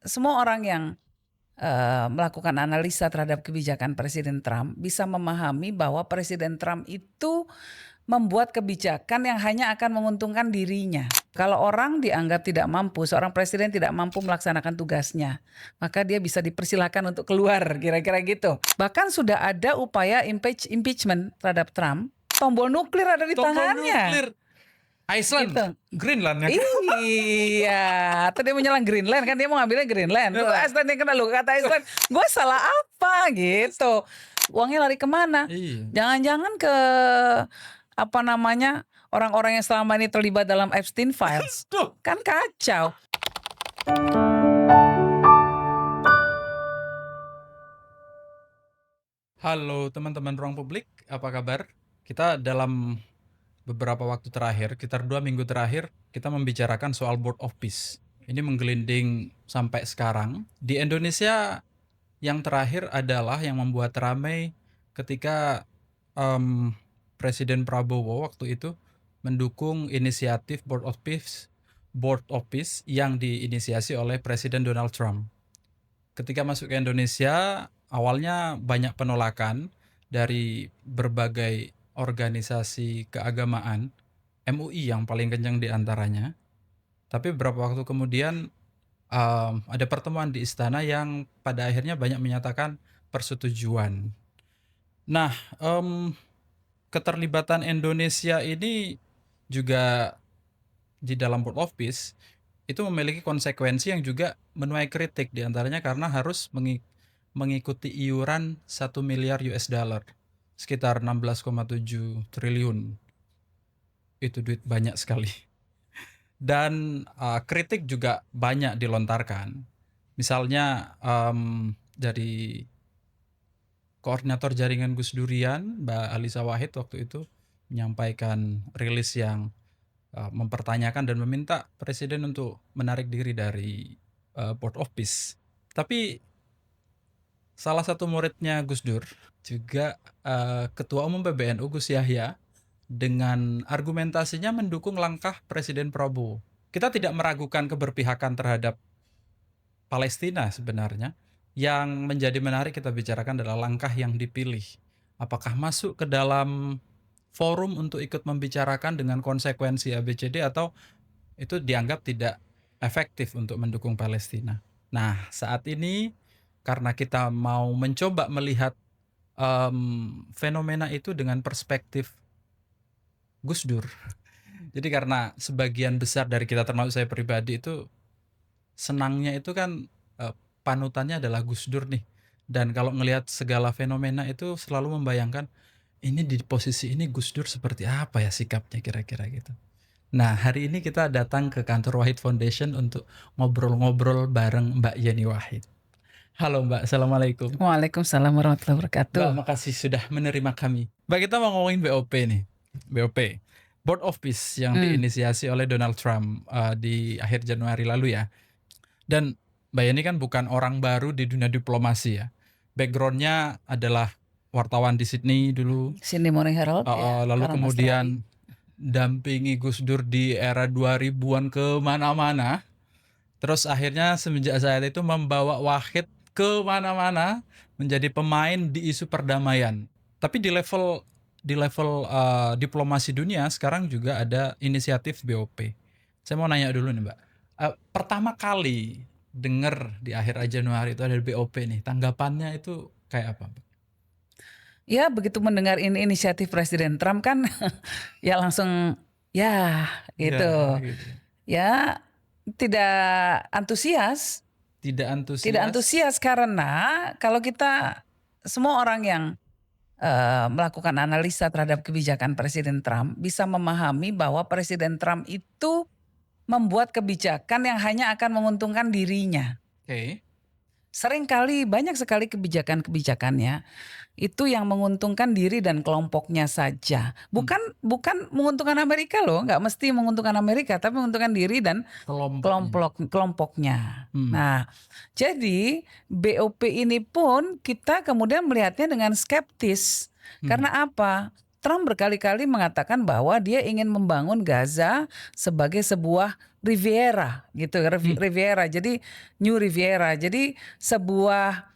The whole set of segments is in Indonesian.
semua orang yang melakukan analisa terhadap kebijakan Presiden Trump bisa memahami bahwa Presiden Trump itu membuat kebijakan yang hanya akan menguntungkan dirinya. Kalau orang dianggap tidak mampu, seorang presiden tidak mampu melaksanakan tugasnya, maka dia bisa dipersilakan untuk keluar, kira-kira gitu. Bahkan sudah ada upaya impeachment terhadap Trump. Tombol nuklir ada di tangannya. Iceland, Gitu. Greenland ya. Iya, atau dia menyerang Greenland kan, dia mau ngambilnya Greenland. Lu Iceland yang kena, lu kata Iceland, gue salah apa gitu. Uangnya lari kemana? Iya. Jangan-jangan ke orang-orang yang selama ini terlibat dalam Epstein Files. Tuh. Kan kacau. Halo teman-teman Ruang Publik, apa kabar? Kita dalam beberapa waktu terakhir, sekitar 2 minggu terakhir, kita membicarakan soal Board of Peace. Ini menggelinding sampai sekarang. Di Indonesia yang terakhir adalah yang membuat ramai ketika Presiden Prabowo waktu itu mendukung inisiatif Board of Peace yang diinisiasi oleh Presiden Donald Trump. Ketika masuk ke Indonesia, awalnya banyak penolakan dari berbagai organisasi keagamaan, MUI yang paling kencang di antaranya. Tapi beberapa waktu kemudian ada pertemuan di istana yang pada akhirnya banyak menyatakan persetujuan. Nah, keterlibatan Indonesia ini juga di dalam Board of Peace itu memiliki konsekuensi yang juga menuai kritik, diantaranya karena harus mengikuti iuran 1 miliar US dollar, sekitar 16,7 triliun. Itu duit banyak sekali. Dan kritik juga banyak dilontarkan. Misalnya dari koordinator jaringan Gus Durian, Mbak Alisa Wahid waktu itu menyampaikan rilis yang mempertanyakan dan meminta presiden untuk menarik diri dari Board of Peace. Tapi salah satu muridnya Gus Dur, juga Ketua Umum PBNU Gus Yahya, dengan argumentasinya mendukung langkah Presiden Prabowo. Kita tidak meragukan keberpihakan terhadap Palestina sebenarnya. Yang menjadi menarik kita bicarakan adalah langkah yang dipilih. Apakah masuk ke dalam forum untuk ikut membicarakan dengan konsekuensi ABCD atau itu dianggap tidak efektif untuk mendukung Palestina. Nah, saat ini karena kita mau mencoba melihat fenomena itu dengan perspektif Gus Dur. Jadi karena sebagian besar dari kita termasuk saya pribadi itu senangnya itu kan panutannya adalah Gus Dur nih. Dan kalau ngelihat segala fenomena itu selalu membayangkan ini di posisi ini Gus Dur seperti apa ya sikapnya kira-kira gitu. Nah, hari ini kita datang ke kantor Wahid Foundation untuk ngobrol-ngobrol bareng Mbak Yeni Wahid. Halo Mbak, Assalamualaikum. Waalaikumsalam warahmatullahi wabarakatuh. Mbak, makasih sudah menerima kami. Mbak, kita mau ngomongin BOP nih. BOP, Board of Peace yang diinisiasi oleh Donald Trump di akhir Januari lalu ya. Dan Mbak Yeni kan bukan orang baru di dunia diplomasi ya. Backgroundnya adalah wartawan di Sydney dulu. Sydney Morning Herald. Lalu kemudian dampingi Gus Dur di era 2000-an kemana-mana. Terus akhirnya semenjak saat itu membawa Wahid kemana-mana menjadi pemain di isu perdamaian. Tapi di level diplomasi dunia sekarang juga ada inisiatif BOP. Saya mau nanya dulu nih Mbak. Pertama kali dengar di akhir Januari itu ada BOP nih, tanggapannya itu kayak apa Mbak? Ya begitu mendengar ini inisiatif Presiden Trump kan ya langsung ya gitu. Ya tidak antusias. Tidak antusias karena kalau kita semua orang yang melakukan analisa terhadap kebijakan Presiden Trump bisa memahami bahwa Presiden Trump itu membuat kebijakan yang hanya akan menguntungkan dirinya. Seringkali banyak sekali kebijakan-kebijakannya itu yang menguntungkan diri dan kelompoknya saja. Bukan menguntungkan Amerika loh, nggak mesti menguntungkan Amerika, tapi menguntungkan diri dan kelompoknya. Nah, jadi BOP ini pun kita kemudian melihatnya dengan skeptis. Karena apa? Trump berkali-kali mengatakan bahwa dia ingin membangun Gaza sebagai sebuah Riviera gitu, Riviera. Jadi New Riviera. Jadi sebuah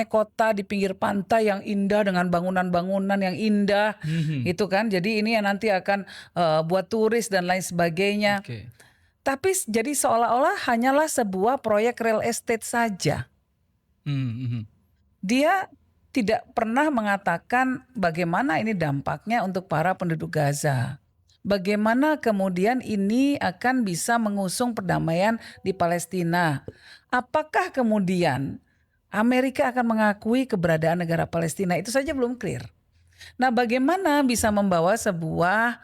kota di pinggir pantai yang indah dengan bangunan-bangunan yang indah gitu kan. Jadi ini yang nanti akan buat turis dan lain sebagainya. Oke. Tapi jadi seolah-olah hanyalah sebuah proyek real estate saja. Dia tidak pernah mengatakan bagaimana ini dampaknya untuk para penduduk Gaza. Bagaimana kemudian ini akan bisa mengusung perdamaian di Palestina. Apakah kemudian Amerika akan mengakui keberadaan negara Palestina? Itu saja belum clear. Nah, bagaimana bisa membawa sebuah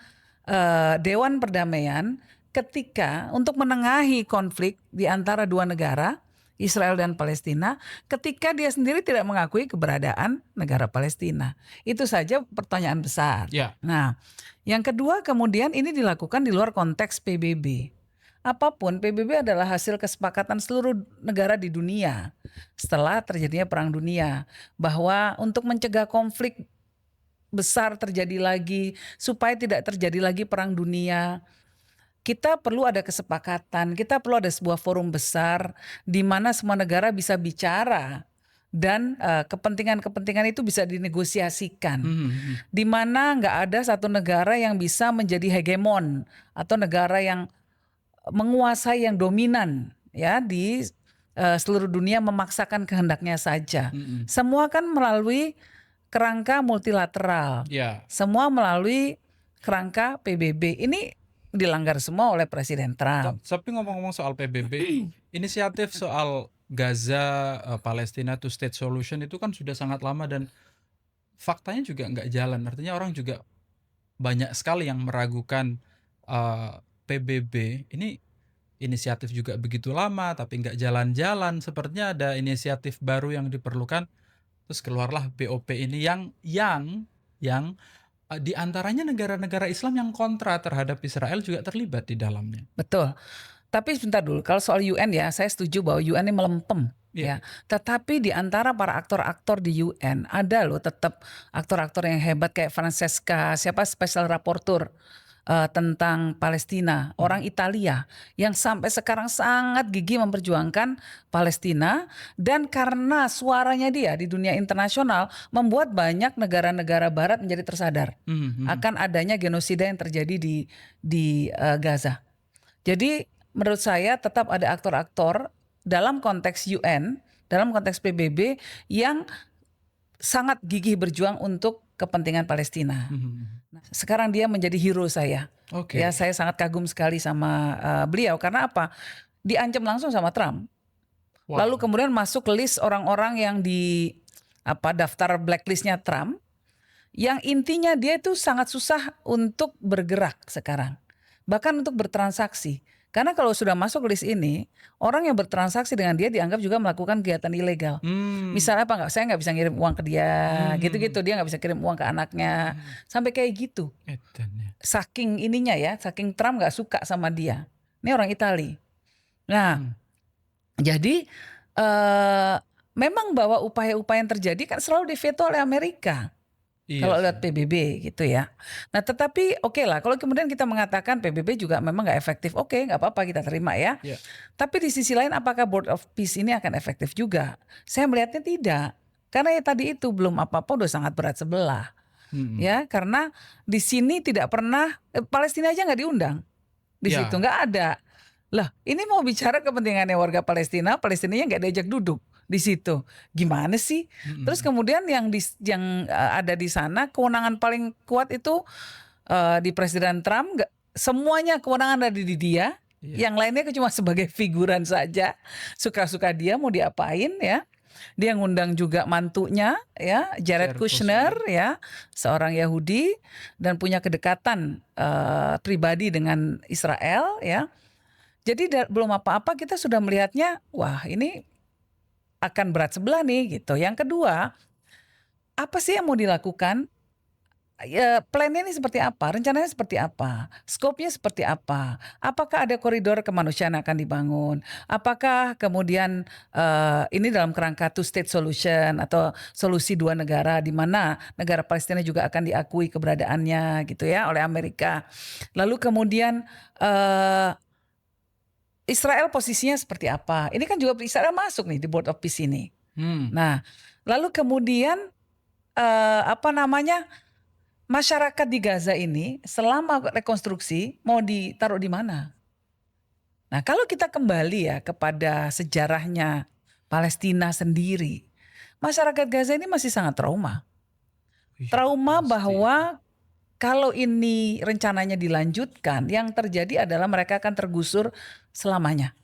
dewan perdamaian ketika untuk menengahi konflik di antara dua negara, Israel dan Palestina, ketika dia sendiri tidak mengakui keberadaan negara Palestina? Itu saja pertanyaan besar. Ya. Nah, yang kedua kemudian ini dilakukan di luar konteks PBB. Apapun, PBB adalah hasil kesepakatan seluruh negara di dunia setelah terjadinya Perang Dunia, bahwa untuk mencegah konflik besar terjadi lagi, supaya tidak terjadi lagi Perang Dunia, kita perlu ada kesepakatan, kita perlu ada sebuah forum besar di mana semua negara bisa bicara dan kepentingan-kepentingan itu bisa dinegosiasikan. Di mana nggak ada satu negara yang bisa menjadi hegemon atau negara yang menguasai, yang dominan ya di seluruh dunia, memaksakan kehendaknya saja. Semua kan melalui kerangka multilateral. Ya. Semua melalui kerangka PBB. Ini dilanggar semua oleh Presiden Trump. Tapi ngomong-ngomong soal PBB, inisiatif soal Gaza, Palestina two state solution itu kan sudah sangat lama dan faktanya juga nggak jalan. Artinya orang juga banyak sekali yang meragukan PBB. Ini inisiatif juga begitu lama tapi nggak jalan-jalan. Sepertinya ada inisiatif baru yang diperlukan. Terus keluarlah BOP ini yang di antaranya negara-negara Islam yang kontra terhadap Israel juga terlibat di dalamnya. Betul. Tapi sebentar dulu, kalau soal UN ya, saya setuju bahwa UN ini melempem. Ya. Tetapi di antara para aktor-aktor di UN ada loh tetap aktor-aktor yang hebat kayak Francesca, special rapporteur tentang Palestina, orang Italia yang sampai sekarang sangat gigih memperjuangkan Palestina, dan karena suaranya dia di dunia internasional membuat banyak negara-negara barat menjadi tersadar akan adanya genosida yang terjadi di Gaza. Jadi menurut saya tetap ada aktor-aktor dalam konteks UN, dalam konteks PBB yang sangat gigih berjuang untuk kepentingan Palestina. Nah, sekarang dia menjadi hero saya. Ya, saya sangat kagum sekali sama beliau karena apa? Diancam langsung sama Trump. Wow. Lalu kemudian masuk list orang-orang yang di daftar blacklistnya Trump, yang intinya dia itu sangat susah untuk bergerak sekarang, bahkan untuk bertransaksi. Karena kalau sudah masuk list ini, orang yang bertransaksi dengan dia dianggap juga melakukan kegiatan ilegal. Misalnya saya nggak bisa ngirim uang ke dia, gitu-gitu. Dia nggak bisa kirim uang ke anaknya, sampai kayak gitu. Saking ininya ya, saking Trump nggak suka sama dia. Ini orang Itali. Nah, jadi memang bahwa upaya-upaya yang terjadi kan selalu diveto oleh Amerika. Iya, kalau lihat PBB gitu ya. Nah tetapi oke lah kalau kemudian kita mengatakan PBB juga memang gak efektif. Oke, gak apa-apa, kita terima ya. Tapi di sisi lain apakah Board of Peace ini akan efektif juga? Saya melihatnya tidak. Karena ya tadi itu belum apa-apa udah sangat berat sebelah. Ya, karena di sini tidak pernah Palestina aja gak diundang. Di situ gak ada. Lah ini mau bicara kepentingannya warga Palestina, Palestinanya gak diajak duduk di situ. Gimana sih? Terus kemudian yang ada di sana kewenangan paling kuat itu di Presiden Trump, semuanya kewenangan ada di dia. Yang lainnya cuma sebagai figuran saja. Suka-suka dia mau diapain ya. Dia ngundang juga mantunya ya, Jared Kushner ya, seorang Yahudi dan punya kedekatan pribadi dengan Israel ya. Jadi belum apa-apa kita sudah melihatnya, wah ini akan berat sebelah nih gitu. Yang kedua, apa sih yang mau dilakukan? Ya, plannya ini seperti apa? Rencananya seperti apa? Skopnya seperti apa? Apakah ada koridor kemanusiaan yang akan dibangun? Apakah kemudian ini dalam kerangka two state solution atau solusi dua negara di mana negara Palestina juga akan diakui keberadaannya gitu ya oleh Amerika. Lalu kemudian Israel posisinya seperti apa? Ini kan juga Israel masuk nih di Board of Peace ini. Nah, lalu kemudian masyarakat di Gaza ini selama rekonstruksi mau ditaruh di mana? Nah, kalau kita kembali ya kepada sejarahnya Palestina sendiri, masyarakat Gaza ini masih sangat trauma. Trauma bahwa kalau ini rencananya dilanjutkan, yang terjadi adalah mereka akan tergusur selamanya.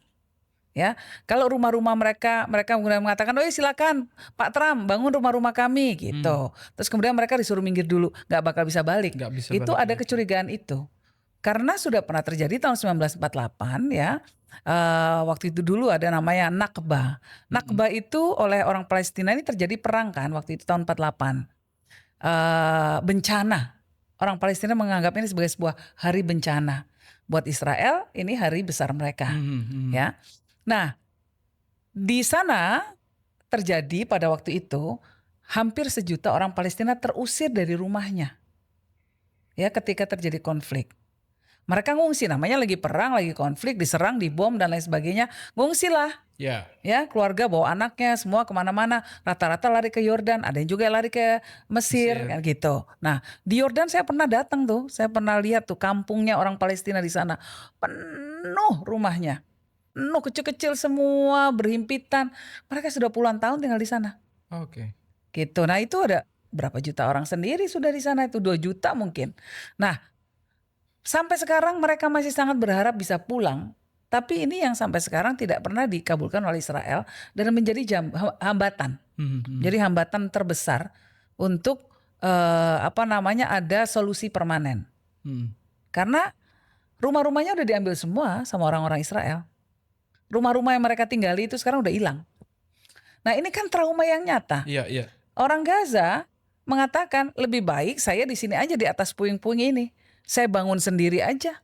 Ya, kalau rumah-rumah mereka kemudian mengatakan, oh silakan Pak Trump bangun rumah-rumah kami gitu. Terus kemudian mereka disuruh minggir dulu, nggak bakal bisa balik. Itu ada kecurigaan itu. Karena sudah pernah terjadi tahun 1948 ya. Waktu itu dulu ada namanya Nakba. Nakba itu oleh orang Palestina ini terjadi perang kan waktu itu tahun 48. Bencana. Orang Palestina menganggap ini sebagai sebuah hari bencana. Buat Israel ini hari besar mereka. Ya. Nah, di sana terjadi pada waktu itu hampir 1 juta orang Palestina terusir dari rumahnya. Ya, ketika terjadi konflik. Mereka ngungsi, namanya lagi perang, lagi konflik, diserang, dibom dan lain sebagainya. Ngungsilah. Ya, keluarga bawa anaknya semua kemana-mana. Rata-rata lari ke Yordan, ada yang juga lari ke Mesir. Kan gitu. Nah, di Yordan saya pernah datang tuh, saya pernah lihat tuh kampungnya orang Palestina di sana. Penuh rumahnya. Penuh kecil-kecil semua, berhimpitan. Mereka sudah puluhan tahun tinggal di sana. Gitu. Nah, itu ada berapa juta orang sendiri sudah di sana, itu 2 juta mungkin. Nah, sampai sekarang mereka masih sangat berharap bisa pulang. Tapi ini yang sampai sekarang tidak pernah dikabulkan oleh Israel dan menjadi hambatan. Jadi hambatan terbesar untuk ada solusi permanen. Karena rumah-rumahnya udah diambil semua sama orang-orang Israel. Rumah-rumah yang mereka tinggali itu sekarang udah hilang. Nah, ini kan trauma yang nyata. Orang Gaza mengatakan lebih baik saya di sini aja di atas puing-puing ini. Saya bangun sendiri aja.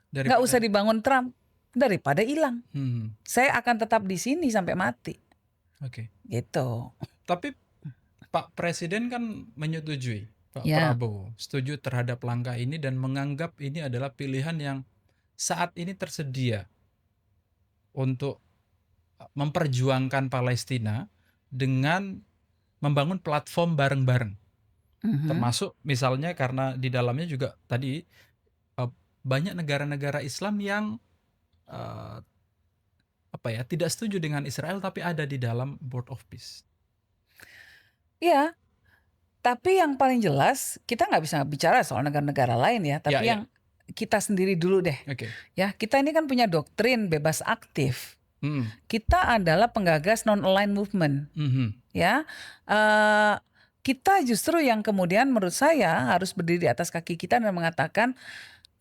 Nggak usah dibangun Trump. Daripada hilang. Saya akan tetap di sini sampai mati. Gitu. Tapi Pak Presiden kan menyetujui, Pak Prabowo setuju terhadap langkah ini dan menganggap ini adalah pilihan yang saat ini tersedia untuk memperjuangkan Palestina dengan membangun platform bareng-bareng. Termasuk misalnya karena di dalamnya juga tadi banyak negara-negara Islam yang tidak setuju dengan Israel tapi ada di dalam Board of Peace. Iya, tapi yang paling jelas kita nggak bisa bicara soal negara-negara lain ya, tapi yang kita sendiri dulu deh. Ya, kita ini kan punya doktrin bebas aktif. Kita adalah penggagas non-aligned movement. Ya, kita justru yang kemudian menurut saya harus berdiri di atas kaki kita dan mengatakan,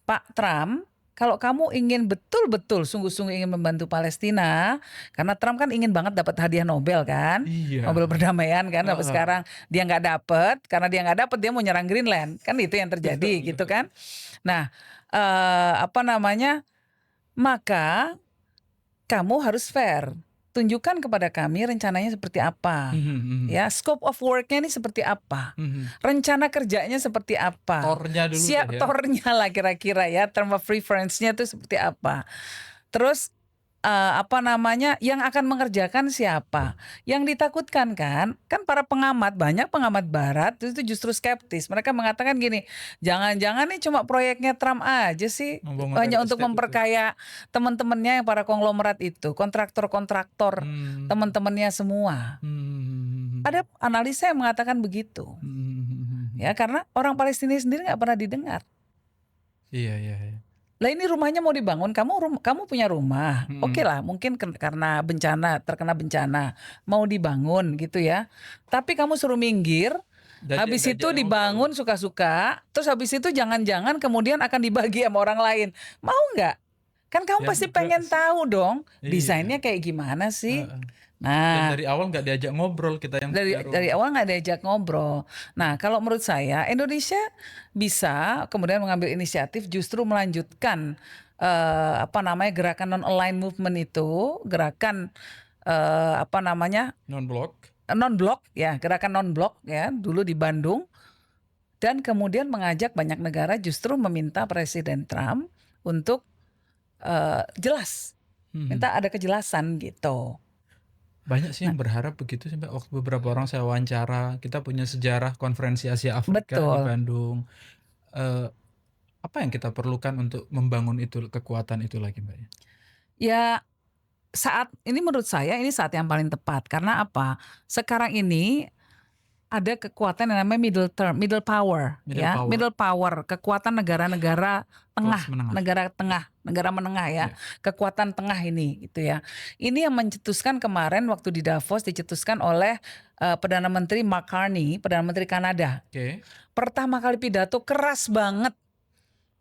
Pak Trump, kalau kamu ingin betul-betul sungguh-sungguh ingin membantu Palestina, karena Trump kan ingin banget dapat hadiah Nobel kan, Nobel perdamaian kan, sampai sekarang dia nggak dapat, karena dia nggak dapat dia mau nyerang Greenland, kan itu yang terjadi gitu kan. Nah, maka kamu harus fair. Tunjukkan kepada kami rencananya seperti apa. Ya, scope of work-nya ini seperti apa. Rencana kerjanya seperti apa. Tornya dulu tornya lah kira-kira ya, term of reference-nya itu seperti apa. Terus yang akan mengerjakan siapa? Yang ditakutkan kan para pengamat, banyak pengamat barat itu justru skeptis. Mereka mengatakan gini, jangan-jangan nih cuma proyeknya Trump aja sih, hanya untuk memperkaya teman-temannya yang para konglomerat itu, kontraktor-kontraktor, teman-temannya semua. Ada analisa yang mengatakan begitu. Ya, karena orang Palestina sendiri nggak pernah didengar. Iya. Lah ini rumahnya mau dibangun, kamu punya rumah, oke lah, mungkin karena terkena bencana, mau dibangun gitu ya. Tapi kamu suruh minggir, habis itu dibangun suka-suka, terus habis itu jangan-jangan kemudian akan dibagi sama orang lain, mau nggak? Kan kamu pasti pengen tahu dong, desainnya kayak gimana sih? Nah, dari awal nggak diajak ngobrol kita yang dari awal nggak diajak ngobrol. Nah, kalau menurut saya Indonesia bisa kemudian mengambil inisiatif justru melanjutkan gerakan non-aligned movement itu, gerakan non-blok ya, gerakan non-blok ya dulu di Bandung, dan kemudian mengajak banyak negara justru meminta Presiden Trump untuk jelas minta ada kejelasan gitu. Banyak sih yang berharap begitu sih Mbak. Waktu beberapa orang saya wawancara, kita punya sejarah konferensi Asia Afrika di Betul. Bandung. Apa yang kita perlukan untuk membangun itu kekuatan itu lagi Mbak ya? Ya saat ini menurut saya ini saat yang paling tepat karena apa? Sekarang ini ada kekuatan yang namanya middle power, middle power, kekuatan negara-negara tengah, negara menengah ya, kekuatan tengah ini gitu ya. Ini yang mencetuskan kemarin waktu di Davos dicetuskan oleh Perdana Menteri Mark Carney, Perdana Menteri Kanada. Pertama kali pidato keras banget,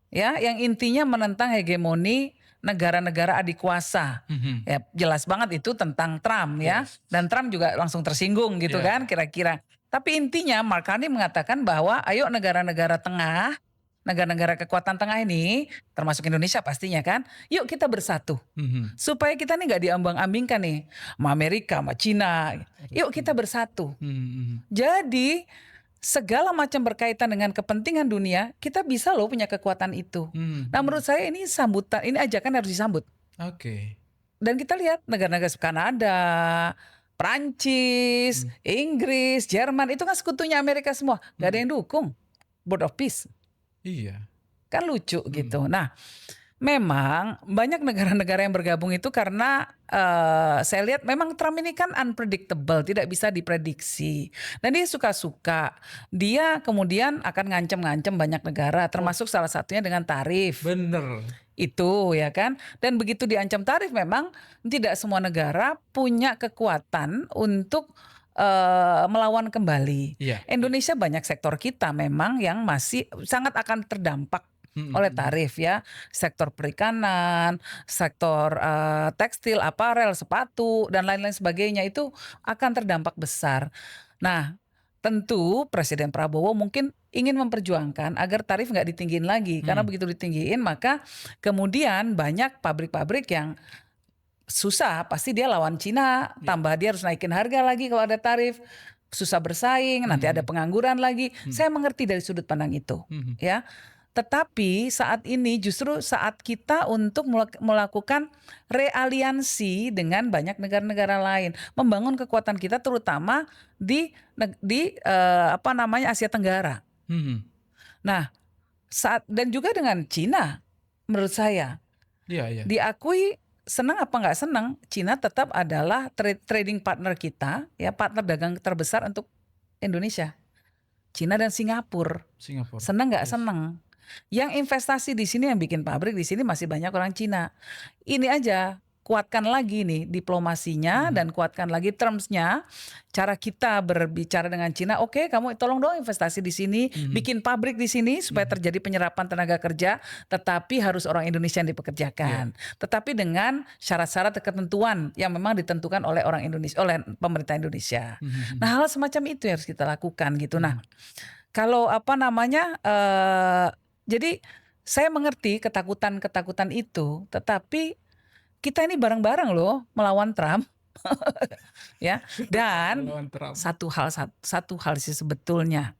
ya, yang intinya menentang hegemoni negara-negara adik kuasa. Ya jelas banget itu tentang Trump ya, dan Trump juga langsung tersinggung gitu kan kira-kira. Tapi intinya Mark Carney mengatakan bahwa ayo negara-negara tengah, negara-negara kekuatan tengah ini, termasuk Indonesia pastinya kan, yuk kita bersatu. Supaya kita nih gak diambang-ambingkan nih, sama Amerika, sama Cina, yuk kita bersatu. Jadi segala macam berkaitan dengan kepentingan dunia, kita bisa loh punya kekuatan itu. Nah menurut saya ini sambutan, ini ajakan harus disambut. Dan kita lihat negara-negara Kanada, Prancis, Inggris, Jerman itu kan sekutunya Amerika semua, gak ada yang dukung Board of Peace. Iya. Kan lucu gitu. Nah, memang banyak negara-negara yang bergabung itu karena saya lihat memang Trump ini kan unpredictable, tidak bisa diprediksi. Dan dia suka-suka. Dia kemudian akan ngancem-ngancem banyak negara, termasuk salah satunya dengan tarif. Bener. Itu ya kan. Dan begitu diancam tarif memang tidak semua negara punya kekuatan untuk melawan kembali. Indonesia banyak sektor kita memang yang masih sangat akan terdampak oleh tarif ya. Sektor perikanan, sektor tekstil, aparel, sepatu dan lain-lain sebagainya itu akan terdampak besar. Nah, tentu Presiden Prabowo mungkin ingin memperjuangkan agar tarif nggak ditinggiin lagi. Karena begitu ditinggiin maka kemudian banyak pabrik-pabrik yang susah, pasti dia lawan Cina, tambah dia harus naikin harga lagi kalau ada tarif, susah bersaing, nanti ada pengangguran lagi. Saya mengerti dari sudut pandang itu, ya. Tetapi saat ini justru saat kita untuk melakukan realiansi dengan banyak negara-negara lain, membangun kekuatan kita terutama di Asia Tenggara. Nah, dan juga dengan Cina, menurut saya, diakui. Senang apa nggak senang, Cina tetap adalah trading partner kita, ya, partner dagang terbesar untuk Indonesia. Cina dan Singapura. Senang nggak senang. Yang investasi di sini, yang bikin pabrik di sini masih banyak orang Cina. Ini aja, kuatkan lagi nih diplomasinya dan kuatkan lagi termsnya. Cara kita berbicara dengan Cina, oke, kamu tolong dong investasi di sini, bikin pabrik di sini supaya terjadi penyerapan tenaga kerja, tetapi harus orang Indonesia yang dipekerjakan. Tetapi dengan syarat-syarat ketentuan yang memang ditentukan oleh orang Indonesia, oleh pemerintah Indonesia. Nah, hal semacam itu yang harus kita lakukan gitu. Nah, kalau jadi saya mengerti ketakutan itu, tetapi kita ini bareng-bareng loh melawan Trump. Ya. Dan satu hal sih sebetulnya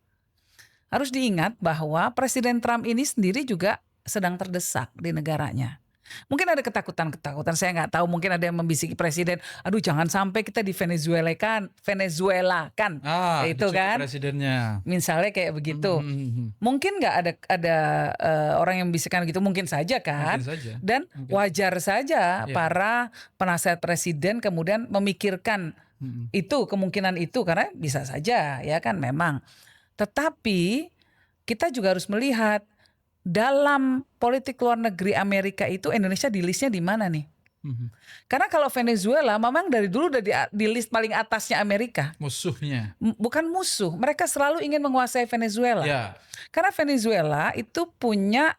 harus diingat bahwa Presiden Trump ini sendiri juga sedang terdesak di negaranya. Mungkin ada ketakutan, saya nggak tahu, mungkin ada yang membisiki presiden, aduh jangan sampai kita di Venezuela kan, itu kan, presidennya. Misalnya kayak begitu, mungkin nggak ada orang yang membisikkan gitu, mungkin saja kan, dan wajar saja para penasihat presiden kemudian memikirkan itu, kemungkinan itu, karena bisa saja ya kan memang. Tetapi kita juga harus melihat dalam politik luar negeri Amerika itu Indonesia di listnya di mana nih? Karena kalau Venezuela memang dari dulu udah di list paling atasnya Amerika. Musuhnya. Bukan musuh, mereka selalu ingin menguasai Venezuela. Karena Venezuela itu punya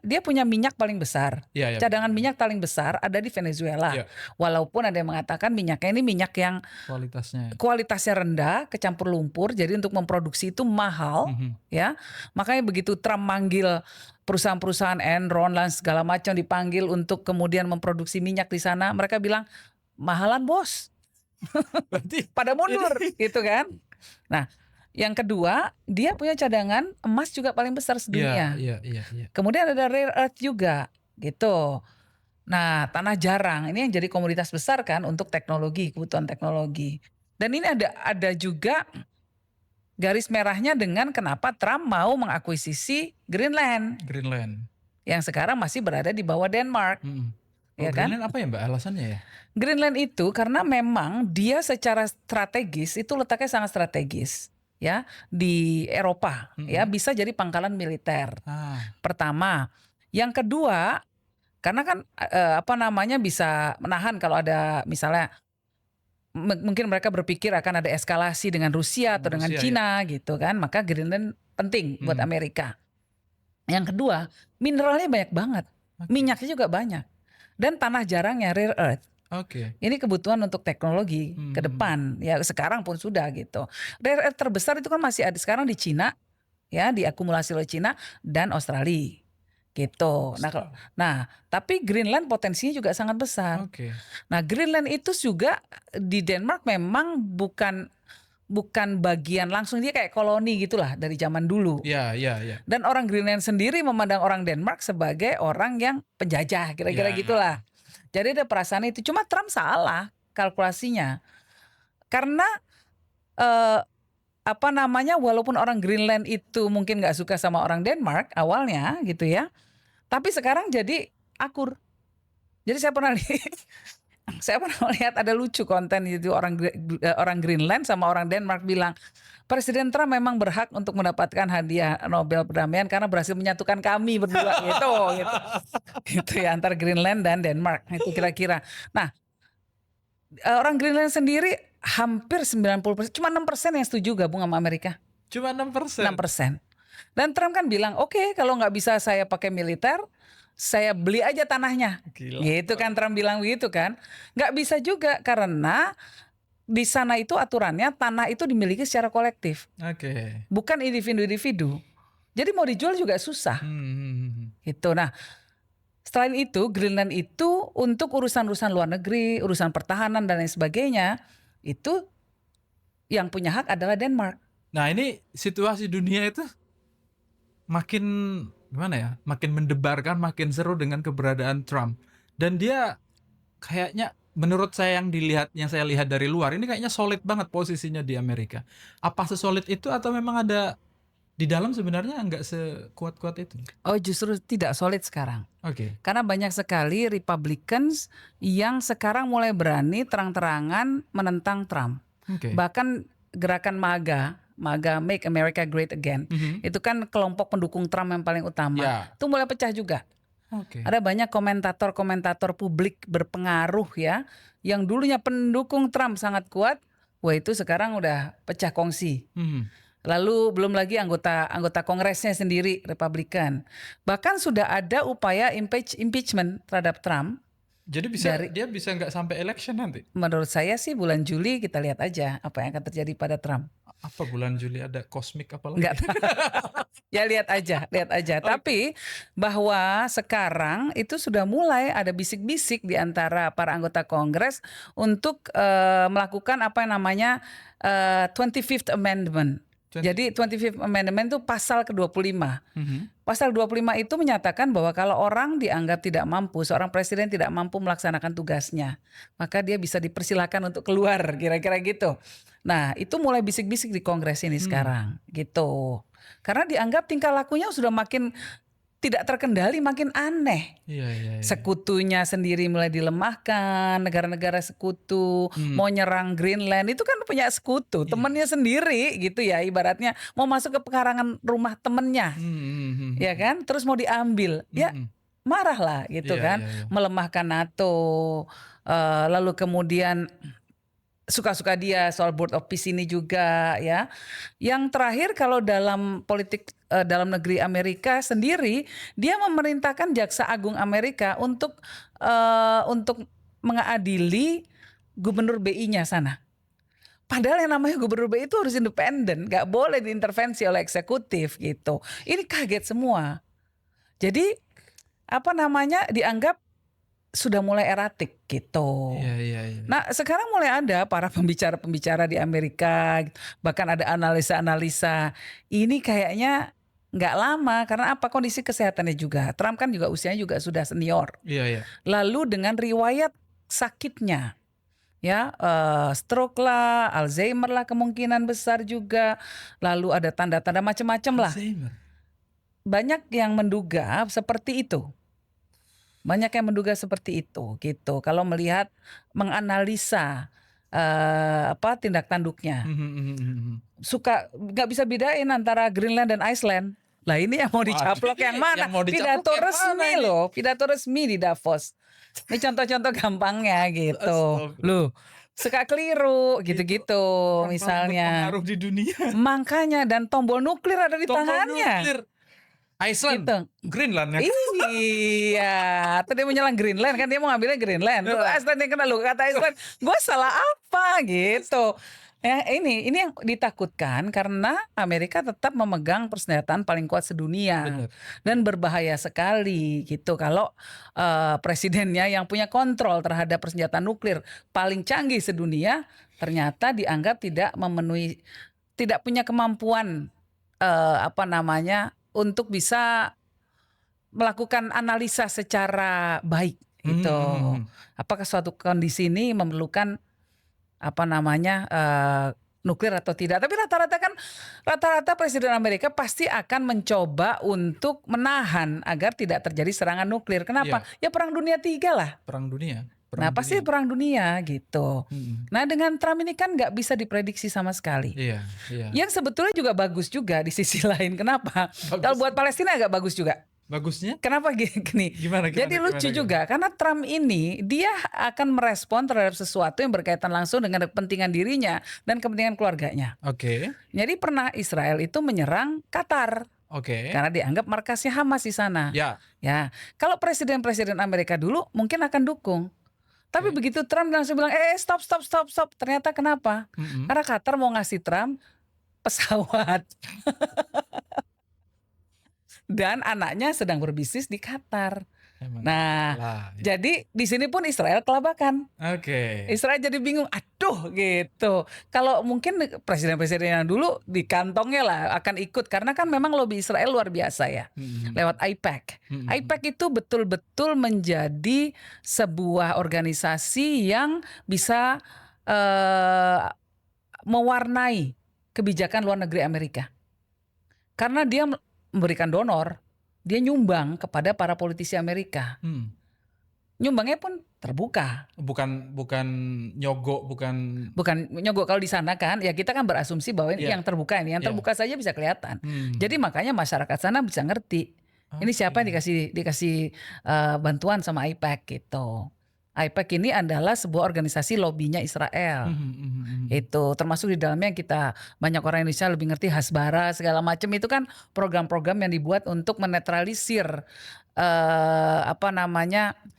dia punya minyak paling besar. Cadangan minyak paling besar ada di Venezuela. Walaupun ada yang mengatakan minyaknya ini minyak yang kualitasnya rendah, kecampur lumpur, jadi untuk memproduksi itu mahal, ya. Makanya begitu Trump manggil perusahaan-perusahaan Enron dan segala macam dipanggil untuk kemudian memproduksi minyak di sana, mereka bilang mahalan bos. Pada mundur gitu kan. Nah, yang kedua, dia punya cadangan emas juga paling besar sedunia. Kemudian ada rare earth juga, gitu. Nah, tanah jarang ini yang jadi komoditas besar kan untuk teknologi, kebutuhan teknologi. Dan ini ada juga garis merahnya dengan kenapa Trump mau mengakuisisi Greenland Greenland. yang sekarang masih berada di bawah Denmark, Oh, ya kan? Greenland apa ya Mbak alasannya ya? Greenland itu karena memang dia secara strategis itu letaknya sangat strategis, ya, di Eropa, ya, bisa jadi pangkalan militer. Pertama, yang kedua, karena kan bisa menahan kalau ada misalnya mungkin mereka berpikir akan ada eskalasi dengan Rusia atau dengan Cina gitu kan, maka Greenland penting buat Amerika. Yang kedua, mineralnya banyak banget, minyaknya juga banyak, dan tanah jarangnya rare earth. Ini kebutuhan untuk teknologi ke depan, ya sekarang pun sudah gitu. Rare earth terbesar itu kan masih ada sekarang di Cina, ya diakumulasi oleh Cina dan Australia. Gitu. Nah, tapi Greenland potensinya juga sangat besar. Nah, Greenland itu juga di Denmark memang bukan bagian langsung, dia kayak koloni gitulah dari zaman dulu. Iya. Dan orang Greenland sendiri memandang orang Denmark sebagai orang yang penjajah, kira-kira gitulah. Jadi ada perasaan itu. Cuma Trump salah kalkulasinya. Karena walaupun orang Greenland itu mungkin nggak suka sama orang Denmark awalnya gitu ya. Tapi sekarang jadi akur. Jadi saya pernah lihat ada lucu konten itu orang Greenland sama orang Denmark bilang Presiden Trump memang berhak untuk mendapatkan hadiah Nobel perdamaian karena berhasil menyatukan kami berdua gitu ya, antara Greenland dan Denmark itu kira-kira. Nah, orang Greenland sendiri hampir 90%, cuma 6% yang setuju gabung sama Amerika. Cuma 6%. 6%. Dan Trump kan bilang, oke, kalau nggak bisa saya pakai militer, saya beli aja tanahnya. Gila. Gitu kan Trump bilang begitu kan. Nggak bisa juga karena di sana itu aturannya tanah itu dimiliki secara kolektif. Bukan individu-individu. Jadi mau dijual juga susah. Gitu. Nah, selain itu Greenland itu untuk urusan-urusan luar negeri, urusan pertahanan dan lain sebagainya, itu yang punya hak adalah Denmark. Nah, ini situasi dunia itu makin gimana ya? Makin mendebarkan, makin seru dengan keberadaan Trump. Dan dia kayaknya menurut saya yang saya lihat dari luar ini kayaknya solid banget posisinya di Amerika. Apa sesolid itu atau memang ada di dalam sebenarnya nggak sekuat-kuat itu? Oh, justru tidak solid sekarang. Karena banyak sekali Republicans yang sekarang mulai berani terang-terangan menentang Trump. Bahkan gerakan MAGA Make America Great Again, itu kan kelompok pendukung Trump yang paling utama. Itu mulai pecah juga. Ada banyak komentator publik berpengaruh ya, yang dulunya pendukung Trump sangat kuat, wah itu sekarang udah pecah kongsi. Lalu belum lagi anggota Kongresnya sendiri Republikan. Bahkan sudah ada upaya impeachment terhadap Trump. Jadi dia bisa nggak sampai election nanti? Menurut saya sih bulan Juli kita lihat aja apa yang akan terjadi pada Trump. Apa bulan Juli ada kosmik apa lagi? Enggak. Ya lihat aja. Tapi bahwa sekarang itu sudah mulai ada bisik-bisik di antara para anggota Kongres untuk melakukan apa yang namanya 25th Amendment. Jadi 25th Amendment itu pasal ke-25. Pasal 25 itu menyatakan bahwa kalau orang dianggap tidak mampu, seorang presiden tidak mampu melaksanakan tugasnya, maka dia bisa dipersilakan untuk keluar, kira-kira gitu. Nah, itu mulai bisik-bisik di Kongres ini sekarang, gitu. Karena dianggap tingkah lakunya sudah makin tidak terkendali, makin aneh. Sekutunya sendiri mulai dilemahkan, negara-negara sekutu mau nyerang Greenland itu kan punya sekutu, temennya sendiri gitu ya, ibaratnya mau masuk ke pekarangan rumah temennya, ya kan, terus mau diambil, ya marah lah gitu kan, melemahkan NATO, lalu kemudian suka-suka dia soal Board of Peace ini juga ya. Yang terakhir kalau dalam politik dalam negeri Amerika sendiri, dia memerintahkan Jaksa Agung Amerika untuk mengadili gubernur BI-nya sana. Padahal yang namanya gubernur BI itu harus independen, nggak boleh diintervensi oleh eksekutif gitu. Ini kaget semua. Jadi dianggap sudah mulai eratik gitu. Nah sekarang mulai ada para pembicara-pembicara di Amerika, bahkan ada analisa-analisa. Ini kayaknya nggak lama. Karena apa? Kondisi kesehatannya juga. Trump kan juga usianya juga sudah senior. Iya. Lalu dengan riwayat sakitnya, ya stroke lah, Alzheimer lah kemungkinan besar juga. Lalu ada tanda-tanda macam-macam lah. Alzheimer. Banyak yang menduga seperti itu. Banyak yang menduga seperti itu gitu. Kalau melihat menganalisa tindak tanduknya. Suka nggak bisa bedain antara Greenland dan Iceland. Lah ini yang mau dicaplok yang mana? Yang mau dicaplok Pidato yang resmi mana ini? loh, pidato resmi di Davos. Ini contoh-contoh gampangnya gitu. Astagfirullah. Loh, suka keliru gitu-gitu Orang paling misalnya. berpengaruh di dunia. Makanya dan tombol nuklir ada di Tombol tangannya. nuklir. Iceland, Gitu. Greenland ya. Iya, tadi mau nyerang Greenland kan dia mau ngambilnya Greenland. Lu Iceland yang kena lu kata Iceland, gue salah apa gitu. Ya ini yang ditakutkan karena Amerika tetap memegang persenjataan paling kuat sedunia. Benar. Dan berbahaya sekali gitu kalau presidennya yang punya kontrol terhadap persenjataan nuklir paling canggih sedunia ternyata dianggap tidak punya kemampuan untuk bisa melakukan analisa secara baik gitu. Apakah suatu kondisi ini memerlukan nuklir atau tidak? Tapi rata-rata presiden Amerika pasti akan mencoba untuk menahan agar tidak terjadi serangan nuklir. Kenapa? Ya Perang Dunia III lah. Perang dunia. Pasti perang dunia gitu. Nah dengan Trump ini kan nggak bisa diprediksi sama sekali. Iya. Yang sebetulnya juga bagus juga di sisi lain. Kenapa? Kalau buat Palestina agak bagus juga. Bagusnya? Kenapa gini? Jadi lucu juga karena Trump ini dia akan merespon terhadap sesuatu yang berkaitan langsung dengan kepentingan dirinya dan kepentingan keluarganya. Oke. Jadi pernah Israel itu menyerang Qatar. Oke. Karena dianggap markasnya Hamas di sana. Ya. Kalau presiden-presiden Amerika dulu mungkin akan dukung. Tapi begitu Trump langsung bilang, stop. Ternyata kenapa? Karena Qatar mau ngasih Trump pesawat. Dan anaknya sedang berbisnis di Qatar. Jadi di sini pun Israel kelabakan. Oke. Israel jadi bingung, aduh gitu. Kalau mungkin presiden-presiden yang dulu di kantongnya lah akan ikut karena kan memang lobby Israel luar biasa ya. Lewat AIPAC. AIPAC itu betul-betul menjadi sebuah organisasi yang bisa mewarnai kebijakan luar negeri Amerika. Karena dia memberikan donor, dia nyumbang kepada para politisi Amerika. Nyumbangnya pun terbuka. Bukan nyogok, bukan nyogok. Kalau di sana kan ya kita kan berasumsi bahwa ini yang terbuka ini, yang terbuka saja bisa kelihatan. Jadi makanya masyarakat sana bisa ngerti. Ini siapa yang dikasih bantuan sama AIPAC gitu. AIPAC ini adalah sebuah organisasi lobbynya Israel. Itu termasuk di dalamnya kita banyak orang Indonesia lebih ngerti Hasbara segala macam itu kan program-program yang dibuat untuk menetralisir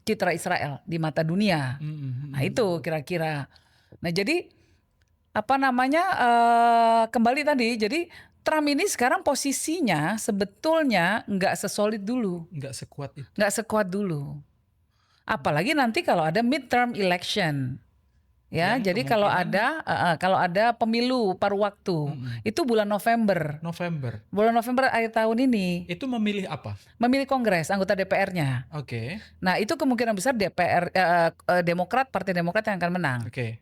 citra Israel di mata dunia. Nah itu kira-kira. Nah jadi kembali tadi jadi Trump ini sekarang posisinya sebetulnya nggak sesolid dulu, nggak sekuat itu, nggak sekuat dulu. Apalagi nanti kalau ada midterm election, ya. Jadi kalau ada pemilu paruh waktu, itu bulan November. Bulan November akhir tahun ini. Itu memilih apa? Memilih Kongres, anggota DPR-nya. Oke. Nah itu kemungkinan besar Demokrat, Partai Demokrat yang akan menang. Oke.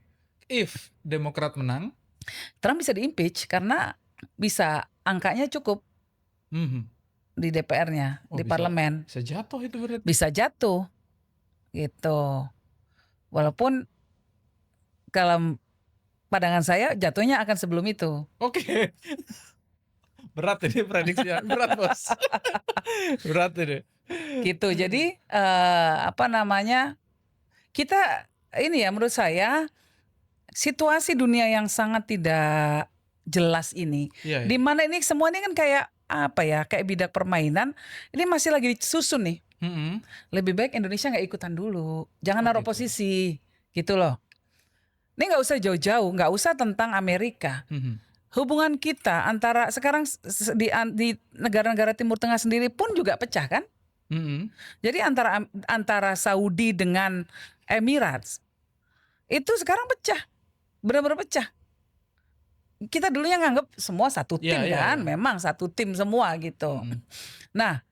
If Demokrat menang, Trump bisa diimpeach karena bisa angkanya cukup di DPR-nya, di parlemen. Bisa jatuh itu berarti. Bisa jatuh. Gitu. Walaupun kalau pandangan saya jatuhnya akan sebelum itu. Oke. Berat ini prediksinya, berat bos. Berat ini. Gitu. Jadi kita ini ya menurut saya situasi dunia yang sangat tidak jelas ini, di mana ini semua ini kan kayak kayak bidak permainan, ini masih lagi disusun nih. Lebih baik Indonesia nggak ikutan dulu, jangan naruh posisi, gitu loh. Ini nggak usah jauh-jauh, nggak usah tentang Amerika. Hubungan kita antara sekarang di negara-negara Timur Tengah sendiri pun juga pecah kan? Jadi antara Saudi dengan Emirates itu sekarang pecah, benar-benar pecah. kita dulunya nganggap semua satu tim kan, memang satu tim semua gitu. Nah,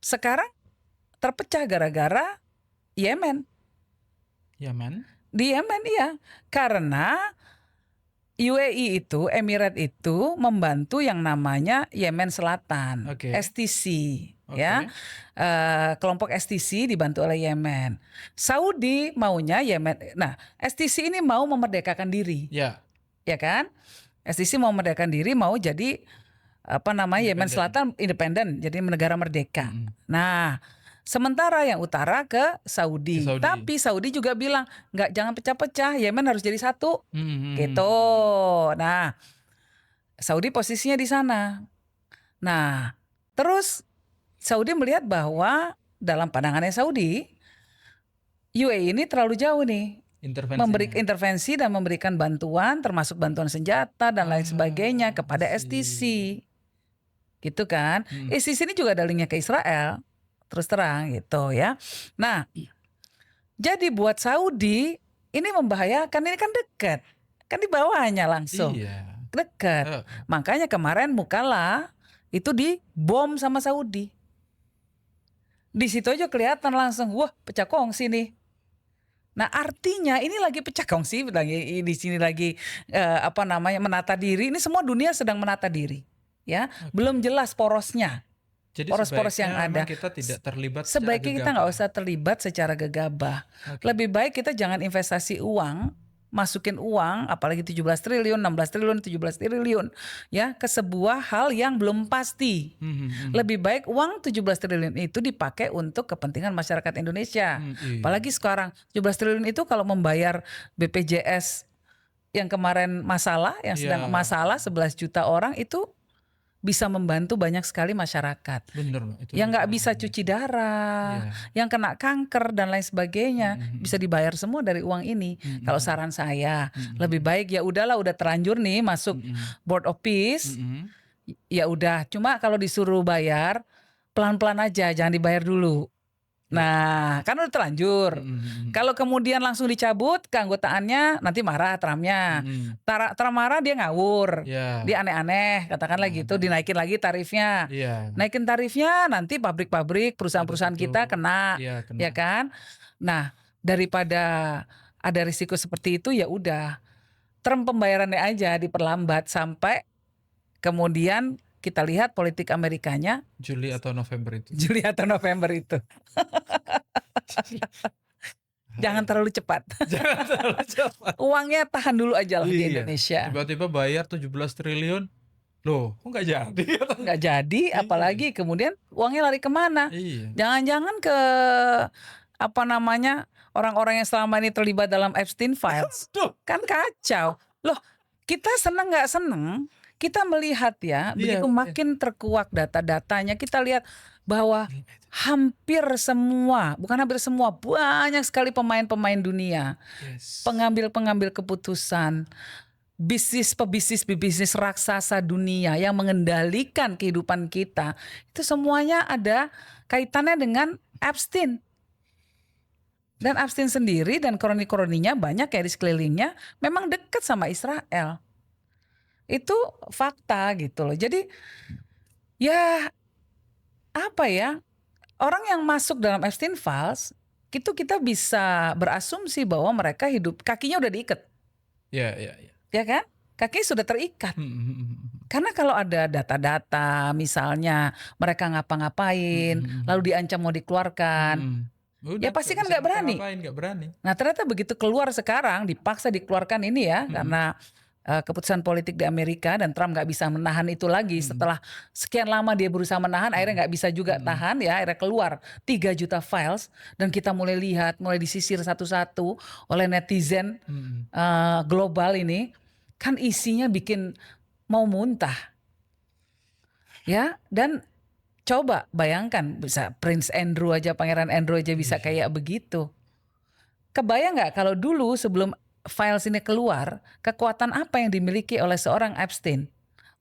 sekarang terpecah gara-gara Yemen. Di Yemen iya, karena UAE itu, Emirat itu membantu yang namanya Yemen Selatan, STC, ya, kelompok STC dibantu oleh Yemen. Saudi maunya Yemen, nah STC ini mau memerdekakan diri, ya kan? STC mau memerdekakan diri, mau jadi Yemen Selatan independen, jadi negara merdeka. Nah, sementara yang utara ke Saudi. Tapi Saudi juga bilang jangan pecah-pecah, Yemen harus jadi satu, gitu. Nah, Saudi posisinya di sana. Nah, terus Saudi melihat bahwa dalam pandangannya Saudi, UAE ini terlalu jauh nih, memberi intervensi dan memberikan bantuan, termasuk bantuan senjata dan lain sebagainya kepada STC, gitu kan? STC ini juga ada linknya ke Israel. Terus terang gitu ya. Nah, jadi buat Saudi ini membahayakan, ini kan dekat, kan di bawahnya langsung, dekat. Makanya kemarin Mukalla itu dibom sama Saudi. Di situ aja kelihatan langsung, wah pecah kongsi nih. Nah artinya ini lagi pecah kongsi, lagi di sini lagi menata diri. Ini semua dunia sedang menata diri, ya. Belum jelas porosnya. Jadi poros-poros yang ada, kita tidak terlibat. Sebaiknya kita nggak usah terlibat secara gegabah. Lebih baik kita jangan investasi uang, masukin uang, apalagi 17 triliun, 16 triliun, 17 triliun, ya, ke sebuah hal yang belum pasti. Lebih baik uang 17 triliun itu dipakai untuk kepentingan masyarakat Indonesia. Apalagi sekarang 17 triliun itu kalau membayar BPJS yang kemarin masalah, yang sedang masalah 11 juta orang itu bisa membantu banyak sekali masyarakat. Bener, yang nggak bisa cuci darah, yang kena kanker dan lain sebagainya, bisa dibayar semua dari uang ini. Kalau saran saya, lebih baik ya udahlah, udah terlanjur nih masuk Board of Peace, ya udah. Cuma kalau disuruh bayar pelan-pelan aja, jangan dibayar dulu. Nah, kan udah terlanjur. Kalau kemudian langsung dicabut keanggotaannya, nanti marah Trumpnya. Trump marah, dia ngawur, dia aneh-aneh, katakanlah gitu. Dinaikin lagi tarifnya, naikin tarifnya, nanti pabrik-pabrik, perusahaan-perusahaan kita kena, ya kan? Nah, daripada ada risiko seperti itu, ya udah, Trump pembayarannya aja diperlambat sampai kemudian kita lihat politik Amerikanya Juli atau November itu. Jangan terlalu cepat. Uangnya tahan dulu aja lah di Indonesia. Tiba-tiba bayar 17 triliun. Loh, kok nggak jadi? Nggak jadi, apalagi kemudian uangnya lari kemana? Jangan-jangan ke orang-orang yang selama ini terlibat dalam Epstein Files. Kan kacau. Loh, kita seneng nggak seneng, kita melihat ya, begitu makin terkuak data-datanya, kita lihat bahwa hampir semua, bukan hampir semua, banyak sekali pemain-pemain dunia, pengambil-pengambil keputusan, pebisnis raksasa dunia yang mengendalikan kehidupan kita, itu semuanya ada kaitannya dengan Epstein. Dan Epstein sendiri dan kroni-kroninya banyak ya di sekelilingnya memang dekat sama Israel. Itu fakta gitu loh. Jadi ya apa ya, orang yang masuk dalam Epstein Files itu kita bisa berasumsi bahwa mereka hidup kakinya udah diikat. Ya kan? Kakinya sudah terikat. Karena kalau ada data-data misalnya mereka ngapa-ngapain lalu diancam mau dikeluarkan, ya pasti kan nggak berani. Nah ternyata begitu keluar sekarang, dipaksa dikeluarkan ini ya, karena keputusan politik di Amerika dan Trump nggak bisa menahan itu lagi. Setelah sekian lama dia berusaha menahan, akhirnya nggak bisa juga tahan ya, akhirnya keluar 3 juta files dan kita mulai lihat, mulai disisir satu-satu oleh netizen global ini, kan isinya bikin mau muntah ya. Dan coba bayangkan, bisa Prince Andrew aja, Pangeran Andrew aja bisa kayak begitu. Kebayang nggak kalau dulu sebelum files ini keluar, kekuatan apa yang dimiliki oleh seorang Epstein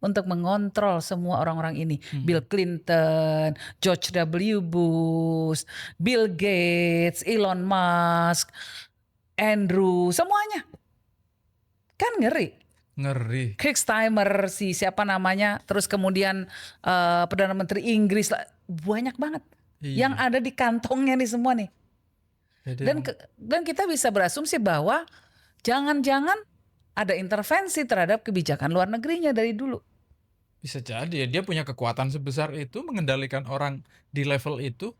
untuk mengontrol semua orang-orang ini? Bill Clinton, George W. Bush, Bill Gates, Elon Musk, Andrew, semuanya. Kan ngeri. Ngeri. Kriegsheimer, si siapa namanya, terus kemudian Perdana Menteri Inggris lah, banyak banget yang Iya. ada di kantongnya nih semua nih. Jadi Dan kita bisa berasumsi bahwa jangan-jangan ada intervensi terhadap kebijakan luar negerinya dari dulu. bisa jadi ya dia punya kekuatan sebesar itu mengendalikan orang di level itu.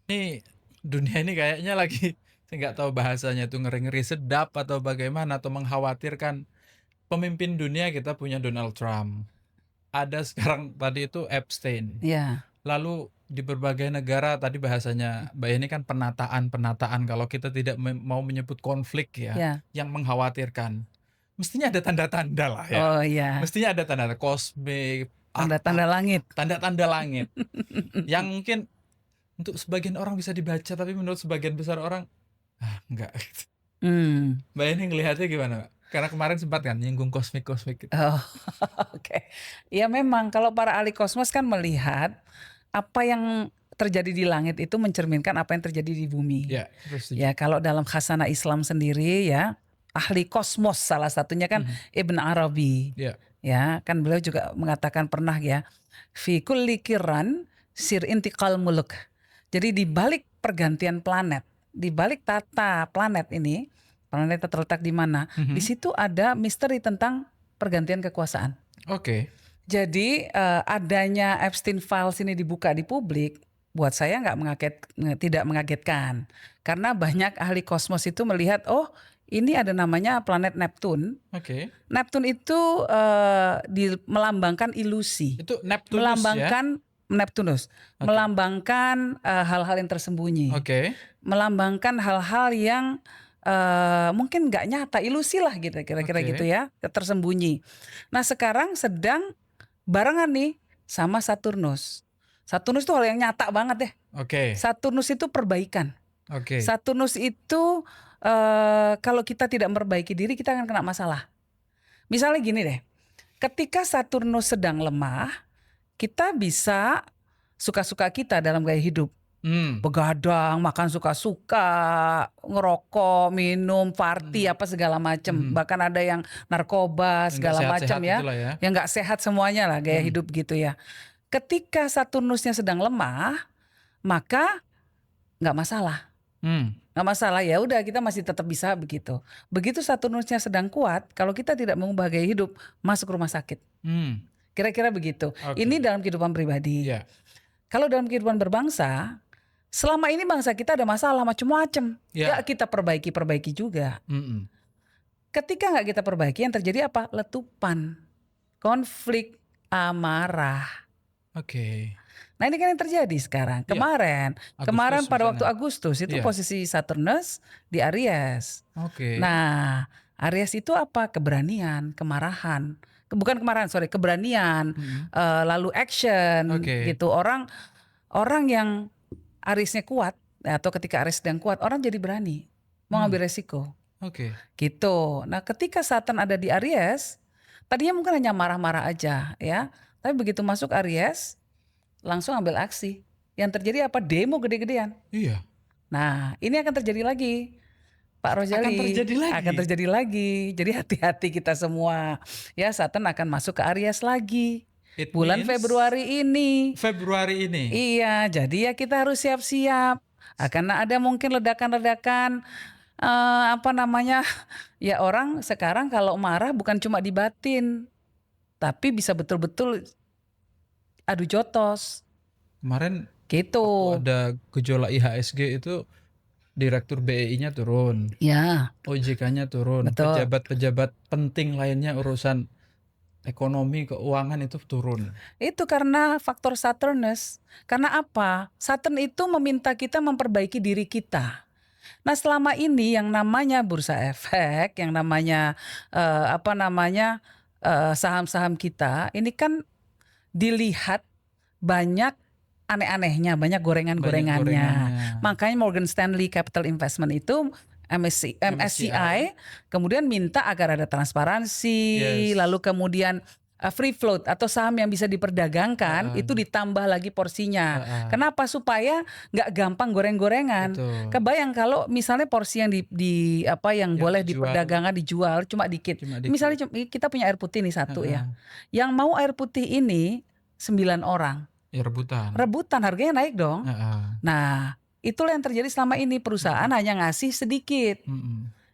Ini dunia ini kayaknya lagi saya nggak tahu bahasanya itu ngeri-ngeri sedap atau bagaimana atau mengkhawatirkan. Pemimpin dunia kita punya Donald Trump. Ada sekarang tadi itu Epstein. Ya, Lalu di berbagai negara tadi bahasanya Mbak ini kan penataan kalau kita tidak mau menyebut konflik ya ya. yang mengkhawatirkan. Mestinya ada tanda-tanda lah ya. Oh ya, Mestinya ada tanda kosmik, tanda-tanda langit. tanda-tanda langit yang mungkin untuk sebagian orang bisa dibaca tapi menurut sebagian besar orang enggak. Mbak ini ngelihatnya gimana, Mbak? Karena kemarin sempat kan nyinggung kosmik gitu. Oh, oke. Ya memang kalau para ahli kosmos kan melihat apa yang terjadi di langit itu mencerminkan apa yang terjadi di bumi. Ya, terus Ya kalau dalam khasanah Islam sendiri ya, ahli kosmos salah satunya kan Ibn Arabi. ya. Ya, kan beliau juga mengatakan pernah ya, fi kulli kiran sir intiqal muluk. Jadi di balik pergantian planet, di balik tata planet ini, planetnya terletak di mana? Di situ ada misteri tentang pergantian kekuasaan. Oke. Jadi adanya Epstein Files ini dibuka di publik, buat saya tidak mengagetkan, karena banyak ahli kosmos itu melihat, oh ini ada namanya planet Neptune. Oke. Neptune itu melambangkan ilusi, Itu Neptunus melambangkan ya? Neptunus, melambangkan hal-hal yang tersembunyi, Oke. melambangkan hal-hal yang mungkin nggak nyata, ilusi lah gitu, kira-kira gitu ya, tersembunyi. Nah sekarang sedang barengan nih sama Saturnus. Saturnus itu hal yang nyata banget deh. Oke. Saturnus itu perbaikan. Oke. Saturnus itu kalau kita tidak memperbaiki diri kita akan kena masalah. Misalnya gini deh, ketika Saturnus sedang lemah, kita bisa suka-suka kita dalam gaya hidup. Begadang, makan suka-suka, ngerokok, minum, party, apa segala macam. Bahkan ada yang narkoba segala macam ya. Yang nggak sehat semuanya lah gaya hidup gitu ya. Ketika Saturnusnya sedang lemah, maka nggak masalah. Nggak masalah, ya udah kita masih tetap bisa begitu. Begitu Saturnusnya sedang kuat, kalau kita tidak mengubah gaya hidup, masuk rumah sakit. Kira-kira begitu. Ini dalam kehidupan pribadi. Kalau dalam kehidupan berbangsa, selama ini bangsa kita ada masalah macam-macam. Gak kita perbaiki juga. Ketika gak kita perbaiki, yang terjadi apa? Letupan, konflik, amarah. Oke. Nah ini kan yang terjadi sekarang. Kemarin pada waktu Agustus itu posisi Saturnus di Aries. Nah Aries itu apa? Keberanian, kemarahan. Bukan kemarahan, keberanian, lalu action gitu. Orang yang Arisnya kuat, atau ketika Aries sedang kuat, orang jadi berani mau ngambil resiko. Gitu. Nah ketika Saturn ada di Aries, tadinya mungkin hanya marah-marah aja ya, tapi begitu masuk Aries langsung ambil aksi. Yang terjadi apa? Demo gede-gedean. Iya. Nah ini akan terjadi lagi, Pak Rojali. Akan terjadi lagi. Jadi hati-hati kita semua. Ya Saturn akan masuk ke Aries lagi. Bulan Februari ini. Iya, jadi ya kita harus siap-siap. Akan ada mungkin ledakan-ledakan. Ya orang sekarang kalau marah bukan cuma di batin, tapi bisa betul-betul adu jotos. Kemarin gitu. Ada gejolak IHSG itu Direktur BEI-nya turun. Ya. OJK-nya turun. Betul. Pejabat-pejabat penting lainnya urusan ekonomi, keuangan itu turun. Itu karena faktor Saturnus. Karena apa? Saturn itu meminta kita memperbaiki diri kita. Nah selama ini yang namanya bursa efek, yang namanya saham-saham kita, ini kan dilihat banyak aneh-anehnya, banyak gorengan-gorengannya. Makanya Morgan Stanley Capital Investment itu MSCI kemudian minta agar ada transparansi, lalu kemudian free float atau saham yang bisa diperdagangkan itu ditambah lagi porsinya. Kenapa? Supaya nggak gampang goreng-gorengan. Betul. Kebayang kalau misalnya porsi yang yang boleh dijual. diperdagangkan dijual cuma dikit. Misalnya kita punya air putih nih satu ya. Yang mau air putih ini 9 orang. Ya rebutan. Rebutan harganya naik dong. Nah, itulah yang terjadi selama ini, perusahaan hanya ngasih sedikit.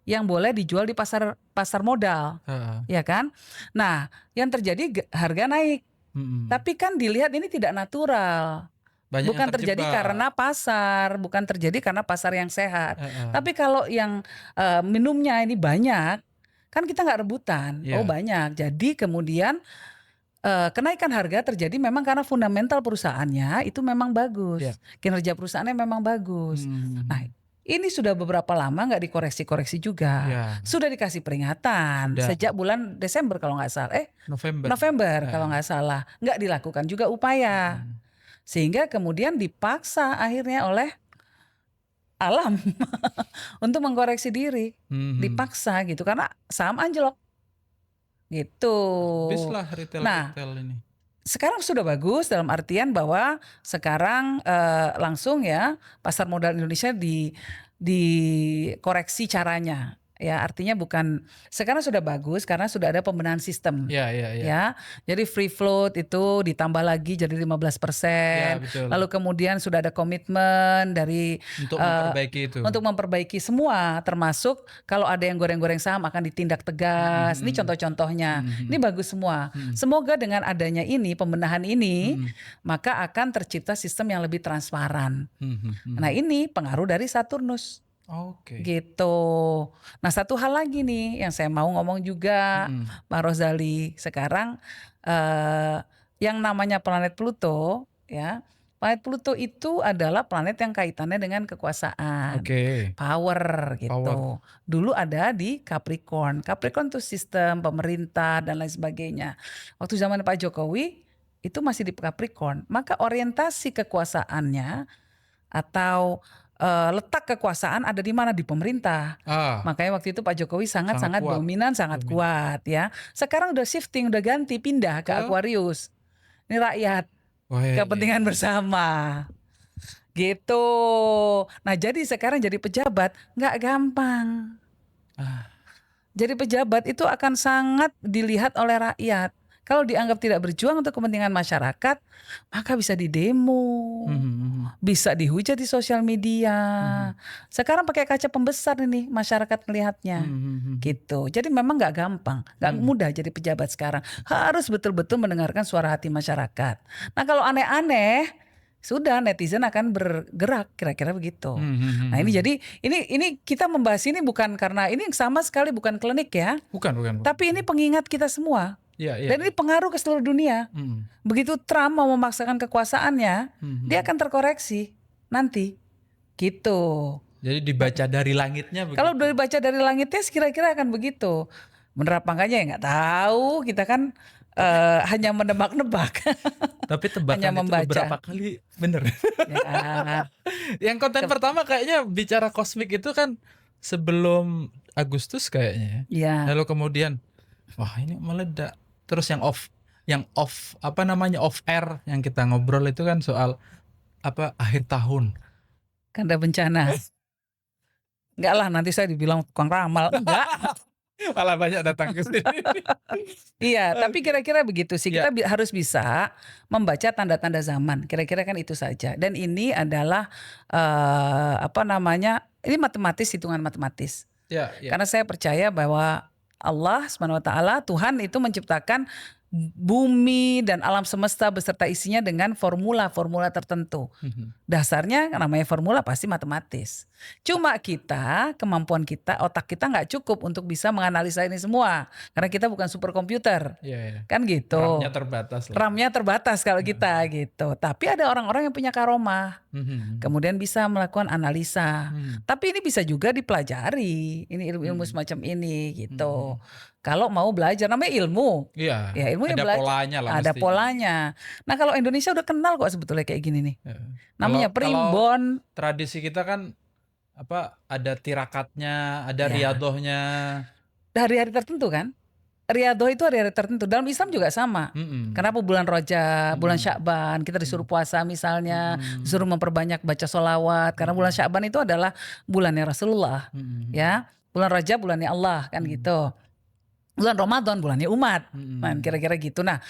Yang boleh dijual di pasar modal, ya kan? Nah, yang terjadi harga naik. Tapi kan dilihat ini tidak natural. Banyak bukan yang terjadi karena pasar, bukan terjadi karena pasar yang sehat. Tapi kalau yang minumnya ini banyak, kan kita nggak rebutan. Oh banyak. Jadi kemudian kenaikan harga terjadi memang karena fundamental perusahaannya itu memang bagus. Kinerja perusahaannya memang bagus. Nah, ini sudah beberapa lama nggak dikoreksi-koreksi juga. Sudah dikasih peringatan sejak bulan Desember kalau nggak salah. November kalau nggak salah. Nggak dilakukan juga upaya. Sehingga kemudian dipaksa akhirnya oleh alam untuk mengkoreksi diri. Dipaksa gitu karena saham anjlok. Gitu. Habislah retail ini. Sekarang sudah bagus dalam artian bahwa sekarang langsung ya pasar modal Indonesia dikoreksi caranya. Ya, artinya bukan sekarang sudah bagus karena sudah ada pembenahan sistem. Ya. Jadi free float itu ditambah lagi jadi 15%. Lalu kemudian sudah ada komitmen dari untuk memperbaiki itu. Untuk memperbaiki semua, termasuk kalau ada yang goreng-goreng saham akan ditindak tegas. Ini contoh-contohnya. Ini bagus semua. Semoga dengan adanya ini, pembenahan ini, maka akan tercipta sistem yang lebih transparan. Nah, ini pengaruh dari Saturnus. Gitu. Nah, satu hal lagi nih yang saya mau ngomong juga, Pak Rozali. Sekarang yang namanya planet Pluto, ya, planet Pluto itu adalah planet yang kaitannya dengan kekuasaan, power gitu. Dulu ada di Capricorn. Capricorn itu sistem pemerintah dan lain sebagainya. Waktu zaman Pak Jokowi itu masih di Capricorn. Maka orientasi kekuasaannya atau letak kekuasaan ada di mana? Di pemerintah. Makanya waktu itu Pak Jokowi sangat dominan, sangat kuat ya. Sekarang udah shifting, udah ganti, pindah ke Aquarius. Ini rakyat, kepentingan bersama. Gitu. Nah, jadi sekarang jadi pejabat nggak gampang. Jadi pejabat itu akan sangat dilihat oleh rakyat. Kalau dianggap tidak berjuang untuk kepentingan masyarakat, maka bisa didemo, bisa dihujat di sosial media. Sekarang pakai kaca pembesar ini masyarakat melihatnya, gitu. Jadi memang nggak gampang, nggak mudah jadi pejabat sekarang. Harus betul-betul mendengarkan suara hati masyarakat. Nah, kalau aneh-aneh, sudah netizen akan bergerak kira-kira begitu. Nah, ini jadi ini kita membahas ini bukan karena ini sama sekali bukan klinik ya. Bukan. Tapi ini pengingat kita semua. Dan ini pengaruh ke seluruh dunia. Begitu Trump mau memaksakan kekuasaannya, dia akan terkoreksi nanti. Gitu. Jadi dibaca dari langitnya begitu. Kalau dibaca dari langitnya kira-kira akan begitu. Bener apa enggaknya ya nggak tahu. Kita kan hanya menebak-nebak. Tapi tebakan itu beberapa kali bener. Yang konten pertama kayaknya bicara kosmik itu kan sebelum Agustus kayaknya. Lalu kemudian wah ini meledak. Terus yang off air yang kita ngobrol itu kan soal akhir tahun. Kan ada bencana. Enggak lah, nanti saya dibilang tukang ramal. Enggak. Malah banyak datang ke sini. Iya, tapi kira-kira begitu sih. Kita harus bisa membaca tanda-tanda zaman. Kira-kira kan itu saja. Dan ini adalah ini matematis, hitungan matematis. Karena saya percaya bahwa Allah SWT, Tuhan itu menciptakan bumi dan alam semesta beserta isinya dengan formula-formula tertentu. Dasarnya namanya formula pasti matematis. Cuma kemampuan kita, otak kita nggak cukup untuk bisa menganalisa ini semua. Karena kita bukan superkomputer. Kan gitu. RAM-nya terbatas kalau kita gitu. Tapi ada orang-orang yang punya karomah. Kemudian bisa melakukan analisa. Tapi ini bisa juga dipelajari. Ini ilmu-ilmu semacam ini gitu. Kalau mau belajar, namanya ilmu. Ya ilmu ada belajar. Polanya lah. Ada polanya. Nah, kalau Indonesia udah kenal kok sebetulnya kayak gini nih. Namanya primbon. Tradisi kita kan ada tirakatnya, ada riadohnya. Hari-hari tertentu kan? Riyadhah itu hari-hari tertentu. Dalam Islam juga sama. Kenapa bulan Rajab, bulan Sya'ban kita disuruh puasa misalnya, disuruh memperbanyak baca sholawat. Karena bulan Sya'ban itu adalah bulannya Rasulullah, ya. Bulan Rajab bulannya Allah kan gitu. Bulan Ramadan bulannya umat. Nah, kira-kira gitu. Nah,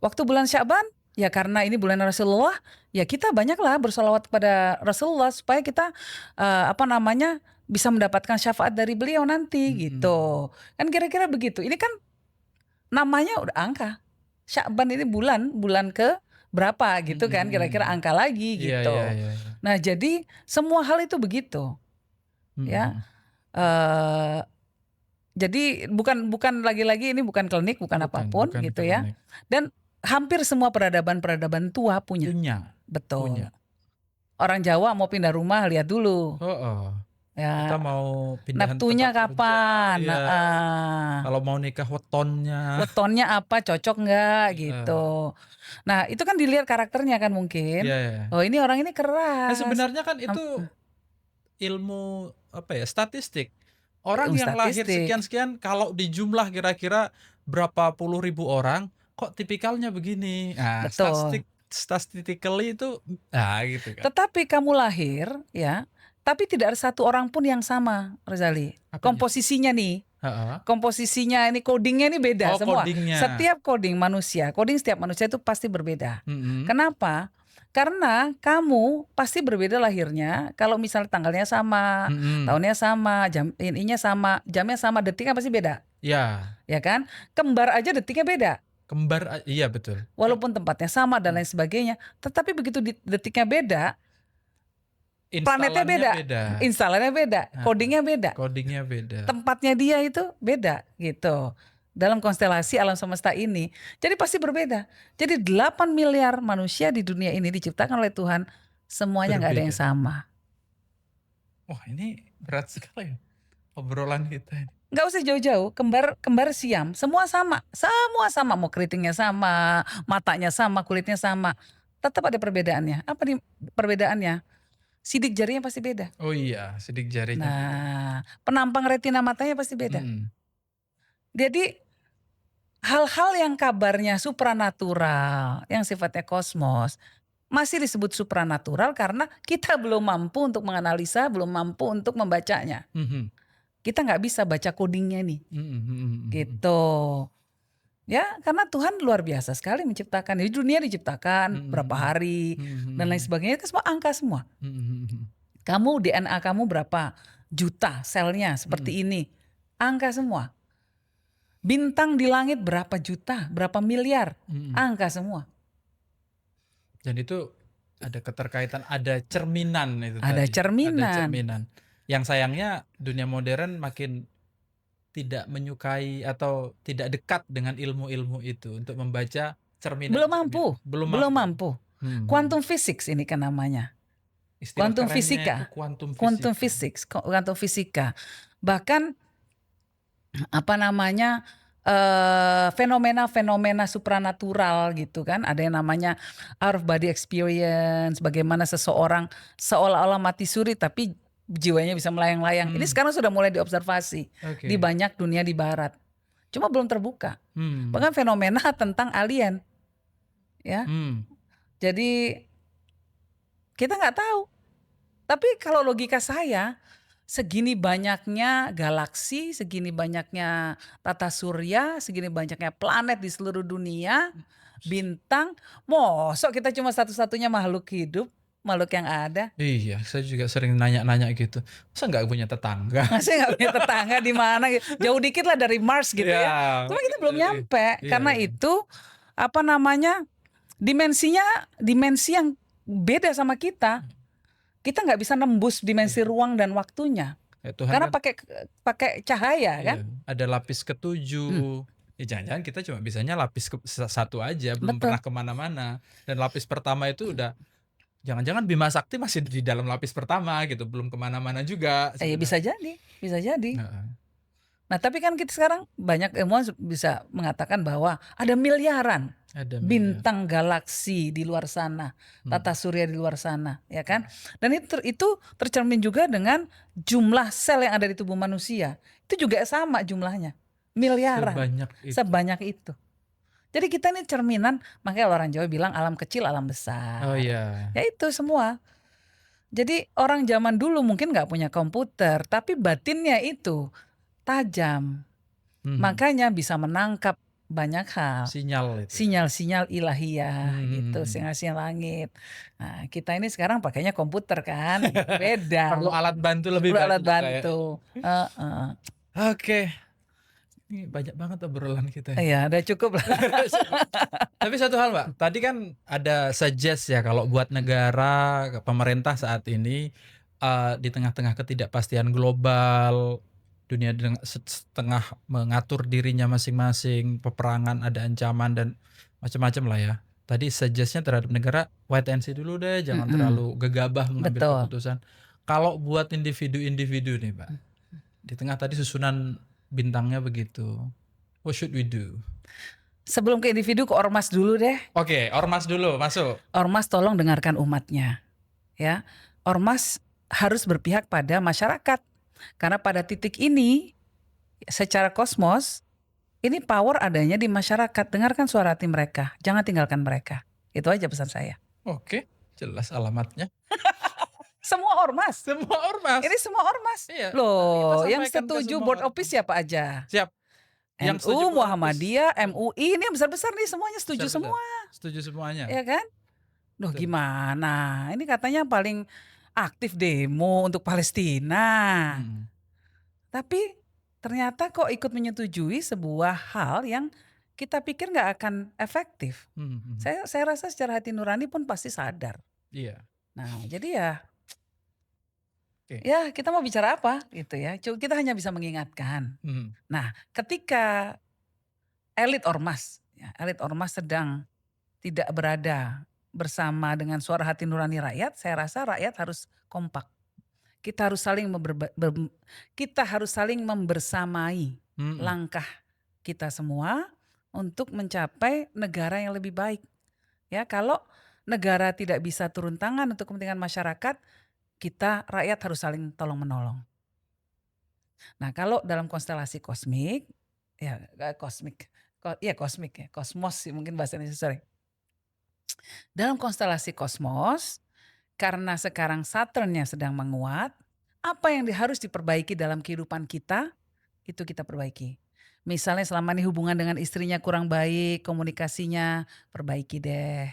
waktu bulan Sya'ban ya karena ini bulan Rasulullah, ya kita banyaklah bersolawat kepada Rasulullah supaya kita bisa mendapatkan syafaat dari beliau nanti gitu. Kan kira-kira begitu. Ini kan namanya udah angka. Sya'ban ini bulan ke berapa gitu kan, kira-kira angka lagi gitu. Iya. Nah, jadi semua hal itu begitu. Ya. Jadi bukan lagi-lagi ini bukan klinik, bukan apapun gitu ya. klinik. Dan hampir semua peradaban tua punya. Betul. Punya. Orang Jawa mau pindah rumah lihat dulu. Ya, Kita mau pindahan Neptunya tempat kerja, kapan? iya. Kalau mau nikah wetonnya. Wetonnya apa, cocok nggak gitu. Nah, itu kan dilihat karakternya kan mungkin. Iya. Oh, ini orang ini Nah, keras. sebenarnya kan itu ilmu statistik. Orang yang lahir statistik. sekian-sekian kalau dijumlah kira-kira berapa puluh ribu orang, kok tipikalnya begini. Nah, Betul. statistically itu gitu kan. Tetapi kamu lahir ya, tapi tidak ada satu orang pun yang sama, Rozali. Apanya? Komposisinya nih. Komposisinya ini codingnya ini beda semua. Codingnya. Setiap coding setiap manusia itu pasti berbeda. Kenapa? Karena kamu pasti berbeda lahirnya. Kalau misalnya tanggalnya sama, tahunnya sama, ininya sama, jamnya sama, detiknya pasti beda. Ya. Ya kan? Kembar aja detiknya beda. Iya betul. Walaupun tempatnya sama dan lain sebagainya, tetapi begitu detiknya beda, planetnya beda, instalannya beda, codingnya beda, tempatnya dia itu beda gitu. Dalam konstelasi alam semesta ini, jadi pasti berbeda. Jadi 8 miliar manusia di dunia ini diciptakan oleh Tuhan, semuanya nggak ada yang sama. Wah, ini berat sekali ya obrolan kita ini. Nggak usah jauh-jauh, kembar Siam, semua sama, mau keritingnya sama, matanya sama, kulitnya sama, tetap ada perbedaannya. Apa nih perbedaannya? Sidik jarinya pasti beda. Oh iya, sidik jarinya. Nah, penampang retina matanya pasti beda. Jadi hal-hal yang kabarnya supranatural, yang sifatnya kosmos, masih disebut supranatural karena kita belum mampu untuk menganalisa, belum mampu untuk membacanya. Kita nggak bisa baca codingnya nih, gitu. Ya, karena Tuhan luar biasa sekali menciptakan. Di dunia diciptakan berapa hari dan lain sebagainya, itu semua angka semua. Kamu DNA kamu berapa juta selnya seperti ini, angka semua. Bintang di langit berapa juta, berapa miliar, angka semua. Dan itu ada keterkaitan, ada cerminan itu Ada tadi. cerminan. Ada cerminan. Yang sayangnya dunia modern makin tidak menyukai atau tidak dekat dengan ilmu-ilmu itu untuk membaca cerminan. Belum mampu. Quantum physics ini kan namanya. Quantum fisika. Quantum fisika. Bahkan fenomena-fenomena supranatural gitu kan. Ada yang namanya out of body experience, bagaimana seseorang seolah-olah mati suri tapi jiwanya bisa melayang-layang. Ini sekarang sudah mulai diobservasi di banyak dunia di barat. Cuma belum terbuka. Bahkan fenomena tentang alien. Ya. Jadi kita nggak tahu. Tapi kalau logika saya, segini banyaknya galaksi, segini banyaknya tata surya, segini banyaknya planet di seluruh dunia, bintang, mosok kita cuma satu-satunya makhluk hidup, makhluk yang ada. Iya, saya juga sering nanya-nanya gitu. Masa nggak punya tetangga? Masa nggak punya tetangga di mana? Jauh dikit lah dari Mars gitu ya. Cuma kita belum nyampe. Karena itu dimensi yang beda sama kita. Kita nggak bisa nembus dimensi ruang dan waktunya. Tuhan karena kan, pakai cahaya kan. Ada lapis ketujuh. Ya jangan-jangan kita cuma bisanya lapis satu aja, belum pernah kemana-mana. Dan lapis pertama itu udah, jangan-jangan Bima Sakti masih di dalam lapis pertama gitu, belum kemana-mana juga. Bisa jadi. Nah tapi kan kita sekarang banyak ilmuwan bisa mengatakan bahwa ada miliaran bintang galaksi di luar sana, tata surya di luar sana, ya kan? Dan itu tercermin juga dengan jumlah sel yang ada di tubuh manusia. Itu juga sama jumlahnya. miliaran, Sebanyak itu. sebanyak itu. Jadi kita ini cerminan, makanya orang Jawa bilang alam kecil alam Oh besar. iya. Ya itu semua. Jadi orang zaman dulu mungkin nggak punya komputer, tapi batinnya itu tajam. Makanya bisa menangkap banyak hal. Sinyal itu. Sinyal-sinyal ilahiyah gitu, Hmm. sinyal-sinyal langit. Nah, kita ini sekarang pakainya komputer kan, beda. Perlu alat bantu lebih Perlu alat banyak kayak. bantu. Heeh. Oke. Ini banyak banget obrolan kita ya. Iya, udah cukup lah. Tapi satu hal Mbak, tadi kan ada suggest ya kalau buat negara, pemerintah saat ini di tengah-tengah ketidakpastian global, dunia setengah mengatur dirinya masing-masing, peperangan, ada ancaman dan macam-macam lah ya. Tadi suggestnya terhadap negara wait and see dulu deh, jangan terlalu gegabah mengambil Betul. keputusan. Kalau buat individu-individu nih Mbak, di tengah tadi susunan bintangnya begitu, what should we do? Sebelum ke individu, ke ormas dulu deh. Oke, ormas dulu masuk. Ormas tolong dengarkan umatnya. Ya, ormas harus berpihak pada masyarakat. Karena pada titik ini, secara kosmos, ini power adanya di masyarakat. Dengarkan suara hati mereka, jangan tinggalkan mereka. Itu aja pesan saya. Oke, jelas alamatnya. Semua ormas. Semua ormas. Ini semua ormas. Iya. Loh, Kita yang sampaikan ke setuju semua board ormas. office siapa aja? Siap. Yang setuju NU, board Muhammadiyah, office. MUI, ini yang besar-besar nih semuanya setuju Besar-besar. semua. Setuju semuanya. Ya kan? Loh Betul. gimana? Ini katanya paling aktif demo untuk Palestina. Tapi ternyata kok ikut menyetujui sebuah hal yang kita pikir nggak akan efektif. Saya rasa secara hati nurani pun pasti sadar. Iya. Nah, jadi ya, Oke. ya kita mau bicara apa gitu ya. Kita hanya bisa mengingatkan. Nah, ketika elit ormas sedang tidak berada bersama dengan suara hati nurani rakyat, saya rasa rakyat harus kompak. Kita harus saling membersamai langkah kita semua untuk mencapai negara yang lebih baik. Ya, kalau negara tidak bisa turun tangan untuk kepentingan masyarakat, kita rakyat harus saling tolong menolong. Nah, kalau dalam konstelasi kosmik, kosmos sih mungkin bahasa Indonesia, sorry. Dalam konstelasi kosmos, karena sekarang Saturn-nya sedang menguat, apa yang harus diperbaiki dalam kehidupan kita, itu kita perbaiki. Misalnya selama ini hubungan dengan istrinya kurang baik, komunikasinya perbaiki deh.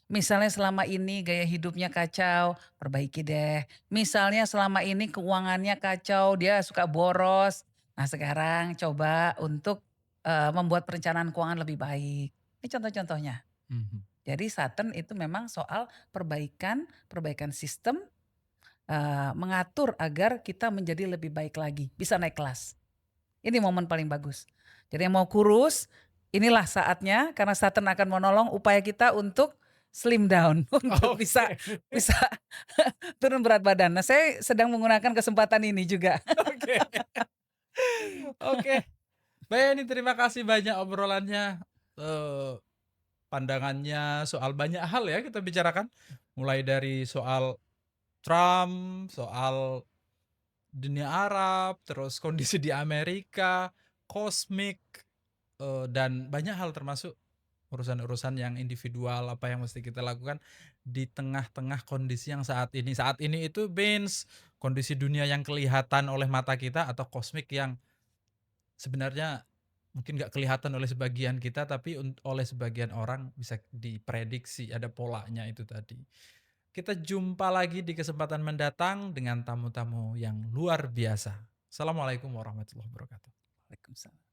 Misalnya selama ini gaya hidupnya kacau, perbaiki deh. Misalnya selama ini keuangannya kacau, dia suka boros. Nah sekarang coba untuk membuat perencanaan keuangan lebih baik. Ini contoh-contohnya. Jadi Saturn itu memang soal perbaikan sistem, mengatur agar kita menjadi lebih baik lagi, bisa naik kelas. Ini momen paling bagus. Jadi yang mau kurus, inilah saatnya karena Saturn akan menolong upaya kita untuk slim down, untuk bisa turun berat badan. Nah saya sedang menggunakan kesempatan ini juga. Oke. Mbak Yani terima kasih banyak obrolannya. Pandangannya soal banyak hal ya kita bicarakan. Mulai dari soal Trump, soal dunia Arab, terus kondisi di Amerika, kosmik, dan banyak hal termasuk urusan-urusan yang individual, apa yang mesti kita lakukan di tengah-tengah kondisi yang saat ini. Saat ini itu kondisi dunia yang kelihatan oleh mata kita atau kosmik yang sebenarnya mungkin nggak kelihatan oleh sebagian kita, tapi oleh sebagian orang bisa diprediksi, ada polanya itu tadi. Kita jumpa lagi di kesempatan mendatang dengan tamu-tamu yang luar biasa. Assalamualaikum warahmatullahi wabarakatuh. Waalaikumsalam.